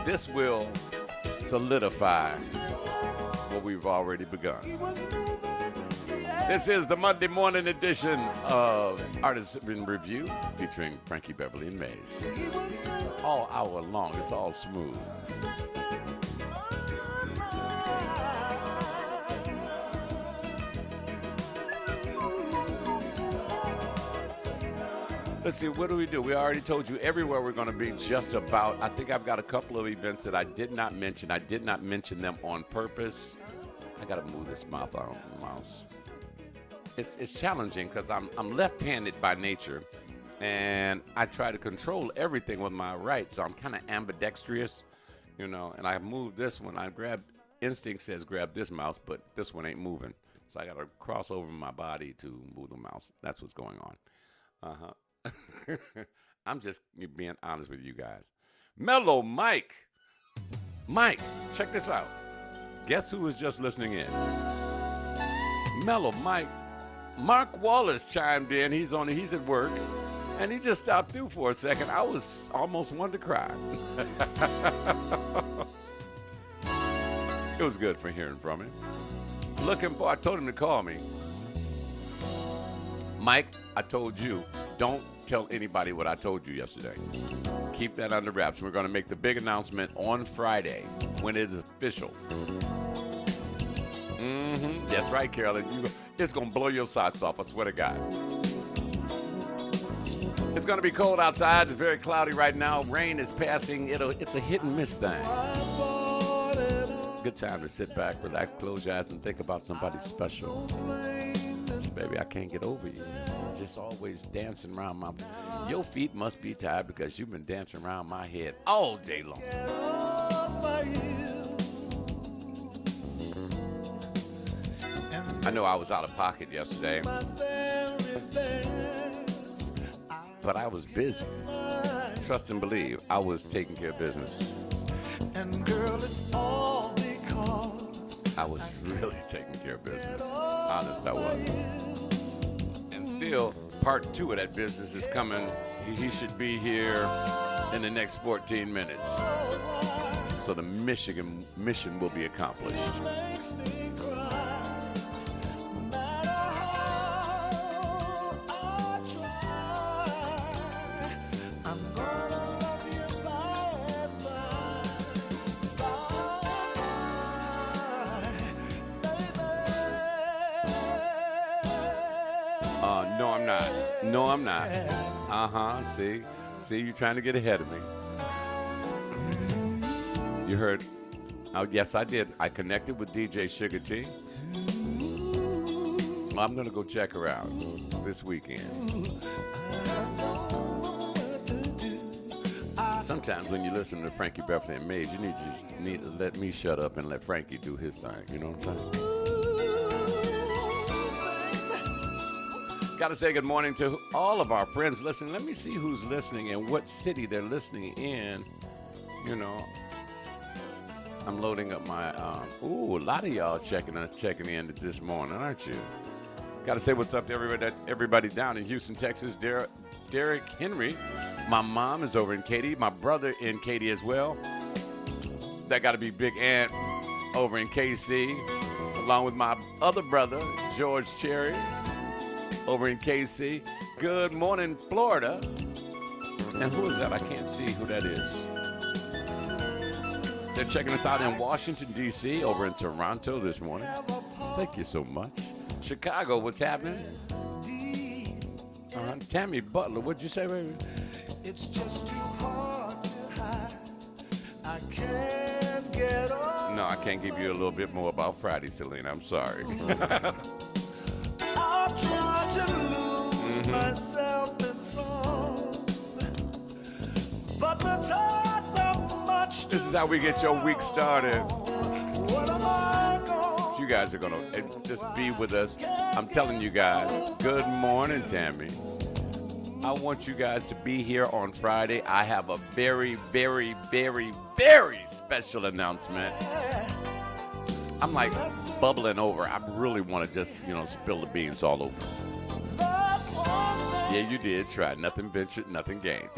This will solidify what we've already begun. This is the Monday morning edition of Artist in Review featuring Frankie Beverly and Mays. All hour long, it's all smooth. Let's see, what do? We already told you everywhere we're going to be just about. I think I've got a couple of events that I did not mention. I did not mention them on purpose. I got to move this mouse. It's challenging because I'm left-handed by nature, and I try to control everything with my right, so I'm kind of ambidextrous, and I move this one. Instinct says grab this mouse, but this one ain't moving. So I got to cross over my body to move the mouse. That's what's going on. Uh-huh. I'm just being honest with you guys. Mellow Mike. Mike, check this out. Guess who was just listening in? Mellow Mike. Mark Wallace chimed in. He's at work, and he just stopped through for a second. I was almost wanted to cry. It was good for hearing from him. I told him to call me. Mike, I told you, don't tell anybody what I told you yesterday. Keep that under wraps. We're going to make the big announcement on Friday when it is official. That's right, Carolyn. It's going to blow your socks off, I swear to God. It's going to be cold outside. It's very cloudy right now. Rain is passing. It's a hit and miss thing. Good time to sit back, relax, close your eyes, and think about somebody special. Baby, I can't get over you. Just always dancing around your feet must be tired because you've been dancing around my head all day long. I know I was out of pocket yesterday, but I was busy. Trust and believe, I was taking care of business. And girl, it's all because I was really taking care of business. Honest, I was. And still, part 2 of that business is coming. He should be here in the next 14 minutes. So the mission will be accomplished. No, I'm not. See, you're trying to get ahead of me. You heard? Oh, yes, I did. I connected with DJ Sugar T. I'm going to go check her out this weekend. Sometimes when you listen to Frankie Beverly and Mays, you need to let me shut up and let Frankie do his thing. You know what I'm saying? Got to say good morning to all of our friends listening. Let me see who's listening and what city they're listening in. You know, I'm loading up my, a lot of y'all checking in this morning, aren't you? Got to say what's up to everybody down in Houston, Texas. Derek Henry. My mom is over in Katy. My brother in Katy as well. That got to be Big Aunt over in KC, along with my other brother, George Cherry, over in KC. Good morning, Florida. And who is that? I can't see who that is. They're checking us out in Washington, D.C., over in Toronto this morning. Thank you so much. Chicago, what's happening? Tammy Butler, what'd you say, baby? It's just too hard to hide. I can't get on. No, I can't give you a little bit more about Friday, Selena. I'm sorry. I'm trying to lose myself in song, but the time's not much. This is how we get your week started. What am I going? You guys are gonna just be with us. I'm telling you guys. Good morning, Tammy. I want you guys to be here on Friday. I have a very, very, very, very special announcement. I'm like bubbling over. I really want to just, spill the beans all over. Yeah, you did try. Nothing ventured, nothing gained.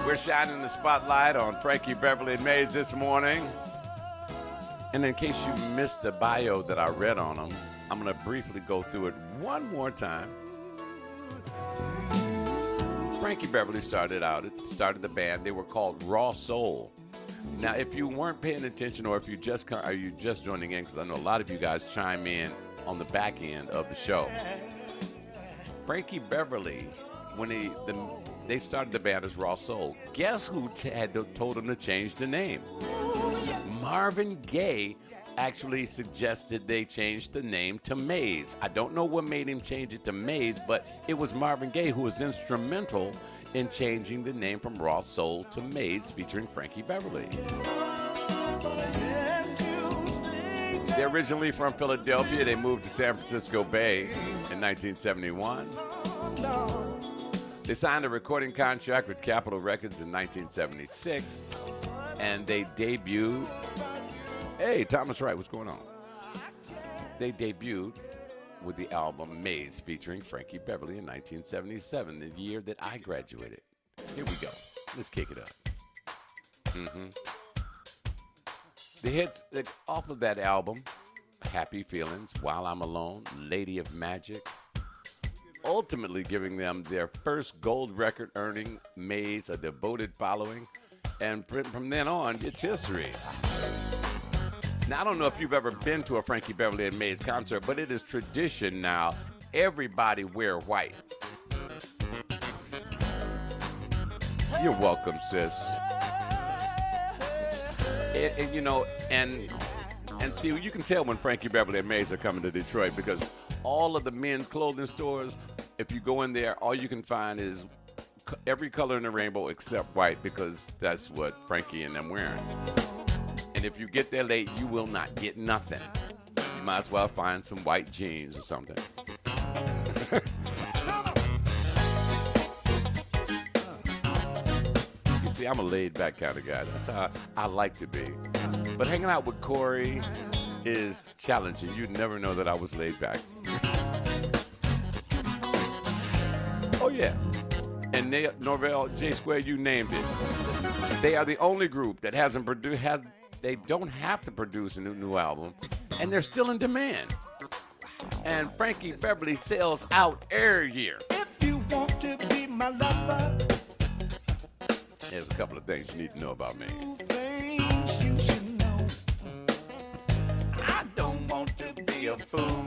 We're shining the spotlight on Frankie Beverly and Mays this morning. And in case you missed the bio that I read on them, I'm going to briefly go through it one more time. Frankie Beverly started the band. They were called Raw Soul. Now, if you weren't paying attention or if you just are you just joining in, because I know a lot of you guys chime in on the back end of the show. Frankie Beverly, when they started the band as Raw Soul, guess who had told them to change the name? Marvin Gaye actually suggested they change the name to Mays. I don't know what made him change it to Mays, but it was Marvin Gaye who was instrumental in changing the name from Raw Soul to Mays, featuring Frankie Beverly. They're originally from Philadelphia. They moved to San Francisco Bay in 1971. They signed a recording contract with Capitol Records in 1976, and they debuted. Hey, Thomas Wright, what's going on? They debuted with the album Maze featuring Frankie Beverly in 1977, the year that I graduated. Here we go. Let's kick it up. The hits off of that album, Happy Feelings, While I'm Alone, Lady of Magic, ultimately giving them their first gold record, earning Maze a devoted following, and from then on, it's history. Now, I don't know if you've ever been to a Frankie Beverly and Maze concert, but it is tradition now. Everybody wear white. You're welcome, sis. And see, you can tell when Frankie Beverly and Maze are coming to Detroit, because all of the men's clothing stores, if you go in there, all you can find is every color in the rainbow except white, because that's what Frankie and them wearing. And if you get there late, you will not get nothing. You might as well find some white jeans or something. You see, I'm a laid-back kind of guy. That's how I like to be. But hanging out with Corey is challenging. You'd never know that I was laid back. Oh, yeah. And Norvell, J Square, you named it. They are the only group that hasn't produced, they don't have to produce a new album, and they're still in demand. And Frankie Beverly sells out every year. If you want to be my lover, There's a couple of things you need to know about me. things you should know. I don't want to be a fool.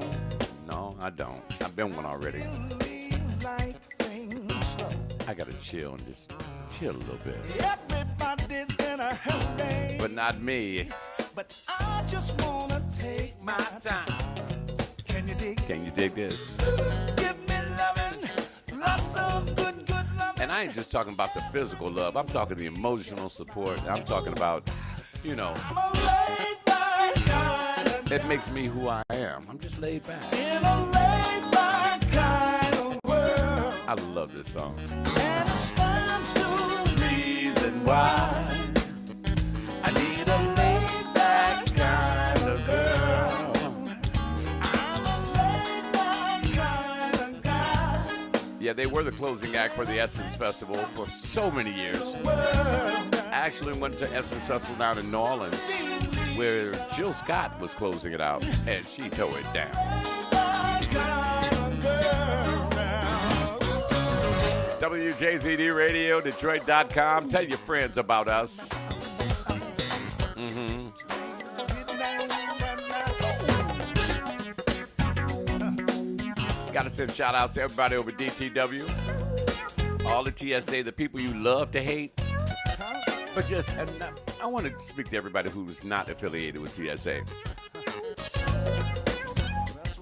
No, I don't. I've been one already. Leave like things slow. I gotta chill and just chill a little bit. Everybody's in a hurry, But not me. but I just wanna take my time. Can you dig? Can you dig this? Give me loving, lots of good loving. And I ain't just talking about the physical love. I'm talking the emotional support. I'm talking about, I'm a It makes me who I am. I'm just laid back. In a laid back kind of world. I love this song. And it stands to reason why I need a laid back kind of girl. I'm a laid back kind of guy. Yeah, they were the closing act for the Essence Festival for so many years. I actually went to Essence Festival down in New Orleans where Jill Scott was closing it out, and she tore it down. WJZD Radio, Detroit.com. Tell your friends about us. Got to send shout outs to everybody over at DTW. All the TSA, the people you love to hate. But just, I want to speak to everybody who's not affiliated with TSA.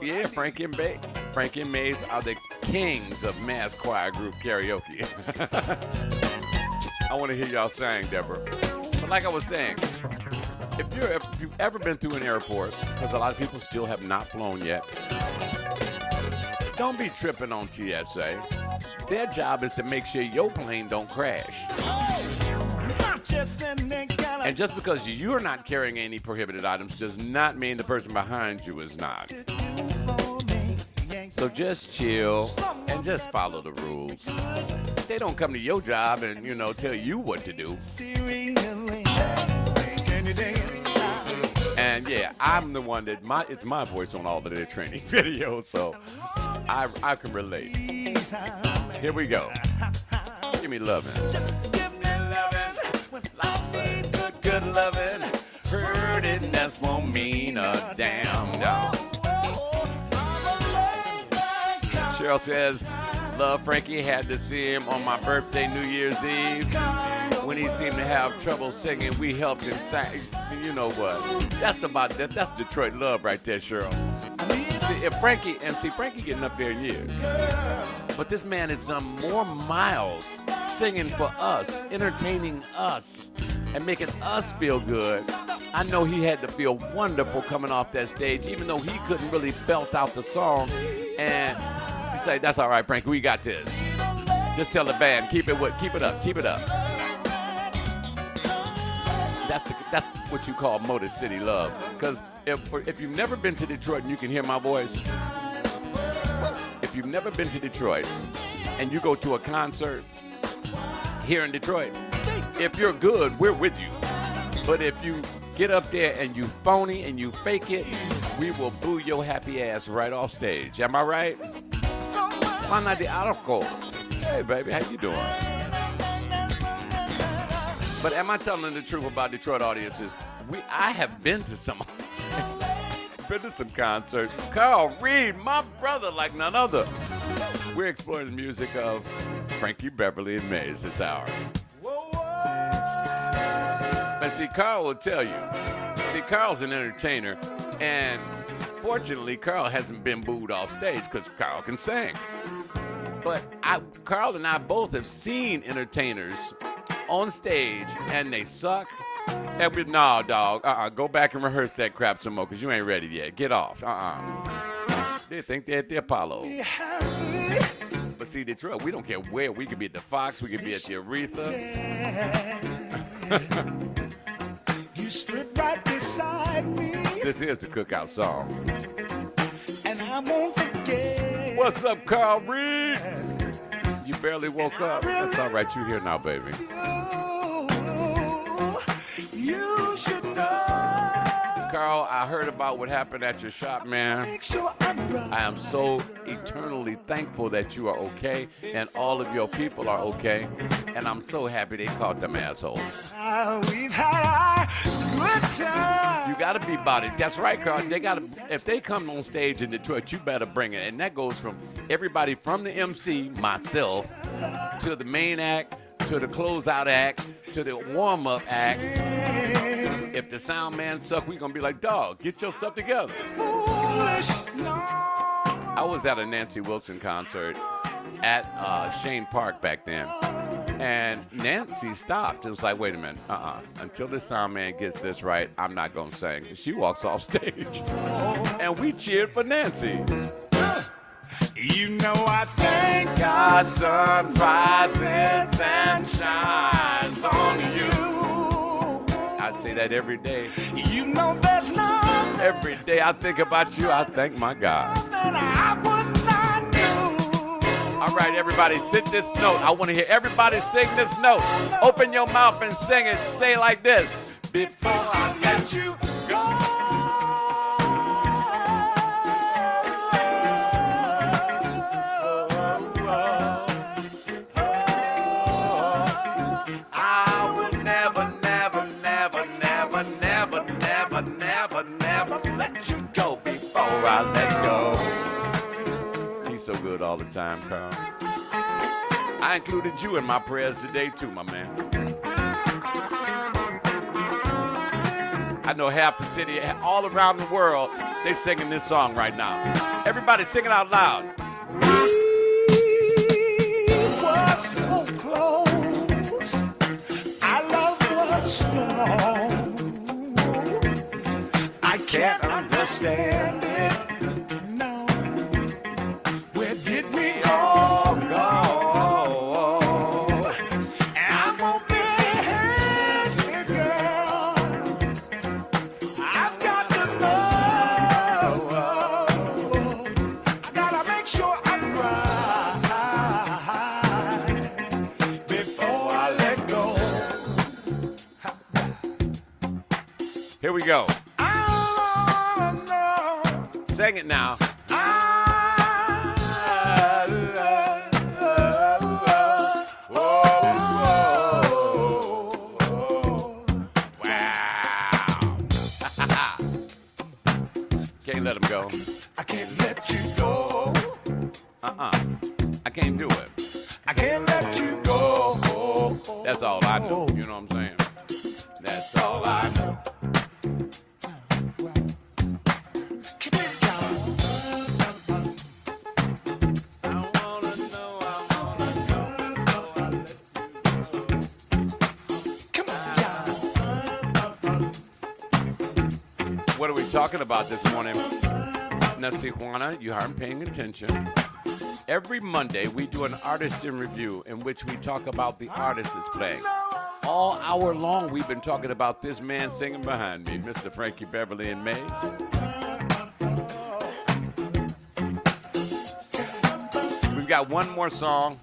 Yeah, Frankie and Mays are the kings of mass choir group karaoke. I want to hear y'all sing, Deborah. But like I was saying, if you've ever been through an airport, because a lot of people still have not flown yet, don't be tripping on TSA. Their job is to make sure your plane don't crash. And just because you're not carrying any prohibited items does not mean the person behind you is not. So just chill and just follow the rules. They don't come to your job and, tell you what to do. And yeah, I'm the one that it's my voice on all of their training videos, so I can relate. Here we go. Give me lovin'. Good loving, hurting, that's won't mean a damn dog. Cheryl says, love Frankie, had to see him on my birthday, New Year's Eve. When he seemed to have trouble singing, we helped him sing. You know what? That's Detroit love right there, Cheryl. See, Frankie getting up there in years. But this man has done more miles singing for us, entertaining us, and making us feel good. I know he had to feel wonderful coming off that stage, even though he couldn't really belt out the song. And he said, that's all right, Frankie, we got this. Just tell the band, keep it up. That's what you call Motor City love. Because if you've never been to Detroit and you can hear my voice, if you've never been to Detroit and you go to a concert here in Detroit, if you're good, we're with you. But if you get up there and you phony and you fake it, we will boo your happy ass right off stage. Am I right? Why not the article? Hey, baby, how you doing? But am I telling the truth about Detroit audiences? I have been to some concerts. Carl Reed, my brother, like none other. We're exploring the music of Frankie Beverly and Mays this hour. And see, Carl will tell you. See, Carl's an entertainer, and fortunately, Carl hasn't been booed off stage because Carl can sing. But Carl and I both have seen entertainers on stage, and they suck. And no, dog, go back and rehearse that crap some more, because you ain't ready yet. Get off, They think they're at the Apollo. But see, Detroit, we don't care where. We could be at the Fox, we could be at the Aretha. You stood right beside me. This is the Cookout song. And I won't forget. What's up, Carl Reed? You barely woke up. That's all right, you here now, baby. You should know. Carl, I heard about what happened at your shop, man. Make sure I'm right. I am so eternally thankful that you are okay and all of your people are okay. And I'm so happy they caught them assholes. We've had a good time. You gotta be about it. That's right, Carl. If they come on stage in Detroit, you better bring it. And that goes from everybody from the MC, myself, to the main act, to the closeout act, to the warm-up act. If the sound man suck, we gonna be like, dog, get your stuff together. Foolish, no. I was at a Nancy Wilson concert at Shane Park back then. And Nancy stopped and was like, wait a minute, until this sound man gets this right, I'm not going to sing. So she walks off stage. And we cheered for Nancy. You know I thank God sun rises and shines on you. I say that every day. You know there's nothing Every day I think about you, I thank my God. that I would not do. All right, everybody, sit this note. I want to hear everybody sing this note. Open your mouth and sing it. Say it like this. Before I let you go. I will never, never, never, never, never, never, never, never let you go before I let go. He's so good all the time, Carl. I included you in my prayers today, too, my man. I know half the city, all around the world, they singing this song right now. Everybody sing it out loud. We were so close. Our love was strong. I can't understand it. No. Where did we all go? And I won't be here, girl. I've got to know. I gotta make sure I'm right before I let go. Here we go. I wanna know. Sing it now. Wow. Can't let him go. I can't let you go. I can't do it. I can't let you go. That's all I know. You know what I'm saying? That's all I know. What are we talking about this morning? Now, see, Juana, you aren't paying attention. Every Monday, we do an artist in review in which we talk about the artist that's playing. All hour long, we've been talking about this man singing behind me, Mr. Frankie Beverly and Mays. We've got one more song,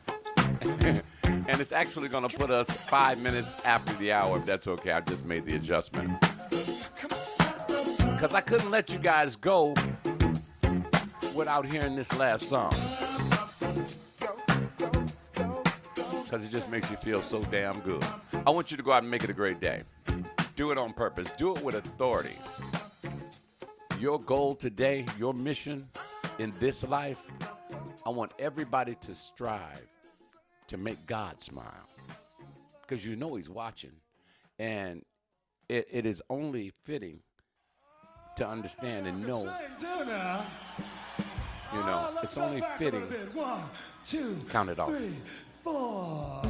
and it's actually going to put us 5 minutes after the hour, if that's okay. I just made the adjustment. Because I couldn't let you guys go without hearing this last song. Because it just makes you feel so damn good. I want you to go out and make it a great day. Do it on purpose. Do it with authority. Your goal today, your mission in this life, I want everybody to strive to make God smile. Because you know he's watching. And it is only fitting to understand and know, you know, it's only fitting. 1, 2, Count it off. 3, 4.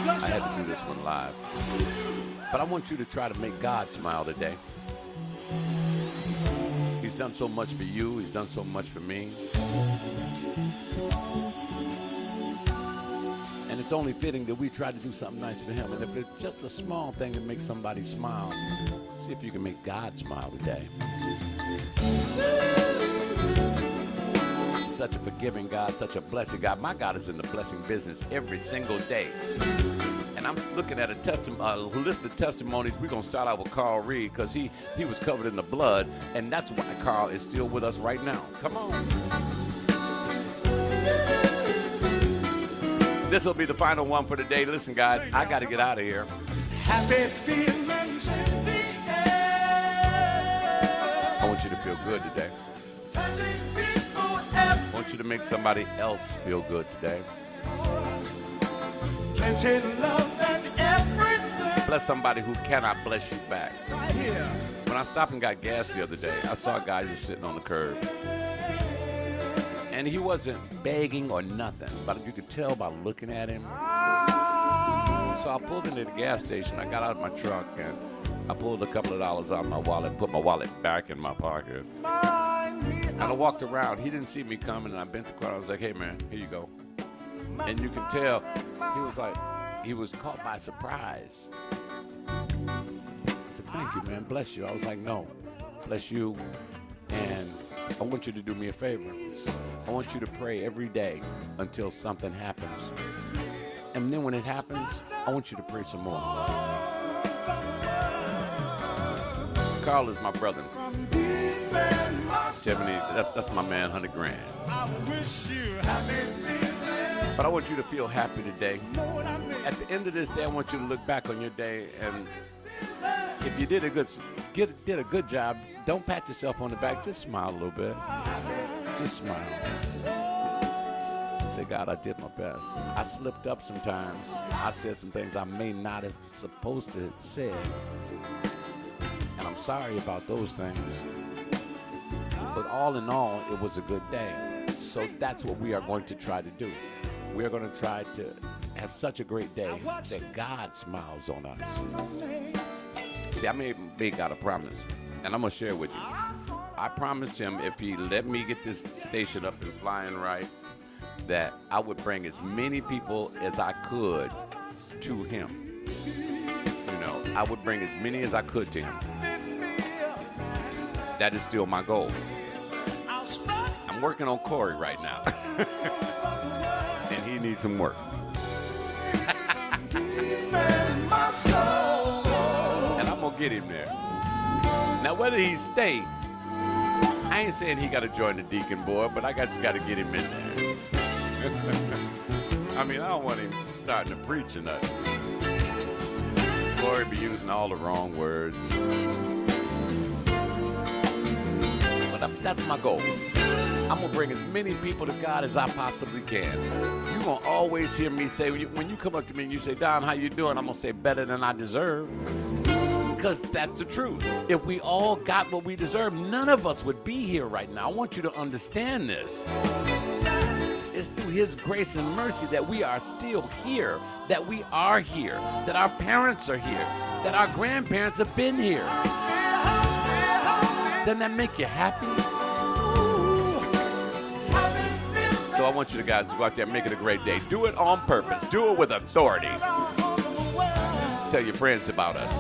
I had to do this one live. But I want you to try to make God smile today. He's done so much for you. He's done so much for me. And it's only fitting that we try to do something nice for him. And if it's just a small thing that makes somebody smile, see if you can make God smile today. Such a forgiving God, such a blessing God. My God is in the blessing business every single day. And I'm looking at a list of testimonies. We're going to start out with Carl Reed because he was covered in the blood. And that's why Carl is still with us right now. Come on. This will be the final one for today. Listen, guys, I got to get out of here. Happy feelings in the air. I want you to feel good today. Touching people I want you to make somebody else feel good today. plenty love and everything. Bless somebody who cannot bless you back. Right here. When I stopped and got gas the other day, I saw a guy just sitting on the curb. And he wasn't begging or nothing, but you could tell by looking at him. So I pulled into the gas station. I got out of my truck and I pulled a couple of dollars out of my wallet, put my wallet back in my pocket. And I walked around. He didn't see me coming, and I bent the corner. I was like, hey, man, here you go. And you can tell he was caught by surprise. I said, thank you, man. Bless you. I was like, no, bless you. And I want you to do me a favor. I want you to pray every day until something happens. And then when it happens, I want you to pray some more. Carl is my brother. 70, that's my man, 100 grand. But I want you to feel happy today. At the end of this day, I want you to look back on your day, and if you did a good job, don't pat yourself on the back. Just smile a little bit. Just smile. Say, God, I did my best. I slipped up sometimes. I said some things I may not have supposed to have said. And I'm sorry about those things. But all in all, it was a good day. So that's what we are going to try to do. We are going to try to have such a great day that God smiles on us. See, I made God a promise, and I'm going to share it with you. I promised him if he let me get this station up and flying right, that I would bring as many people as I could to him. You know, I would bring as many as I could to him. That is still my goal. I'm working on Corey right now. And he needs some work. And I'm gonna get him there. Now whether he stay, I ain't saying he gotta join the deacon board, but I just gotta get him in there. I mean, I don't want him starting to preach or nothing. Corey be using all the wrong words. But that's my goal. I'm going to bring as many people to God as I possibly can. You're going to always hear me say, when you come up to me and you say, Don, how you doing? I'm going to say, better than I deserve. Because that's the truth. If we all got what we deserve, none of us would be here right now. I want you to understand this. It's through his grace and mercy that we are still here, that we are here, that our parents are here, that our grandparents have been here. Doesn't that make you happy? So I want you guys to go out there and make it a great day. Do it on purpose. Do it with authority. Tell your friends about us.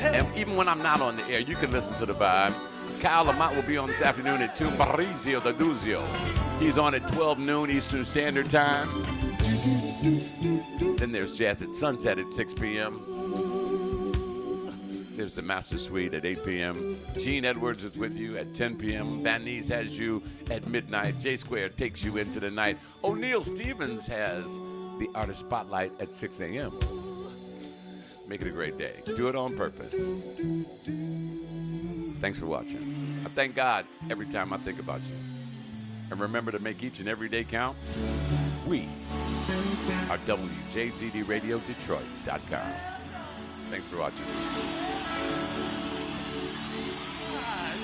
And even when I'm not on the air, you can listen to the vibe. Kyle Lamont will be on this afternoon at 2. Maurizio D'Aduzio. He's on at 12 noon Eastern Standard Time. Then there's Jazz at Sunset at 6 p.m. There's the Master Suite at 8 p.m. Gene Edwards is with you at 10 p.m. Van Ness has you at midnight. J Square takes you into the night. O'Neal Stevens has the Artist Spotlight at 6 a.m. Make it a great day. Do it on purpose. Thanks for watching. I thank God every time I think about you. And remember to make each and every day count. We are WJZDRadioDetroit.com. Thanks for watching.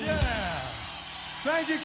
Yeah. Thank you.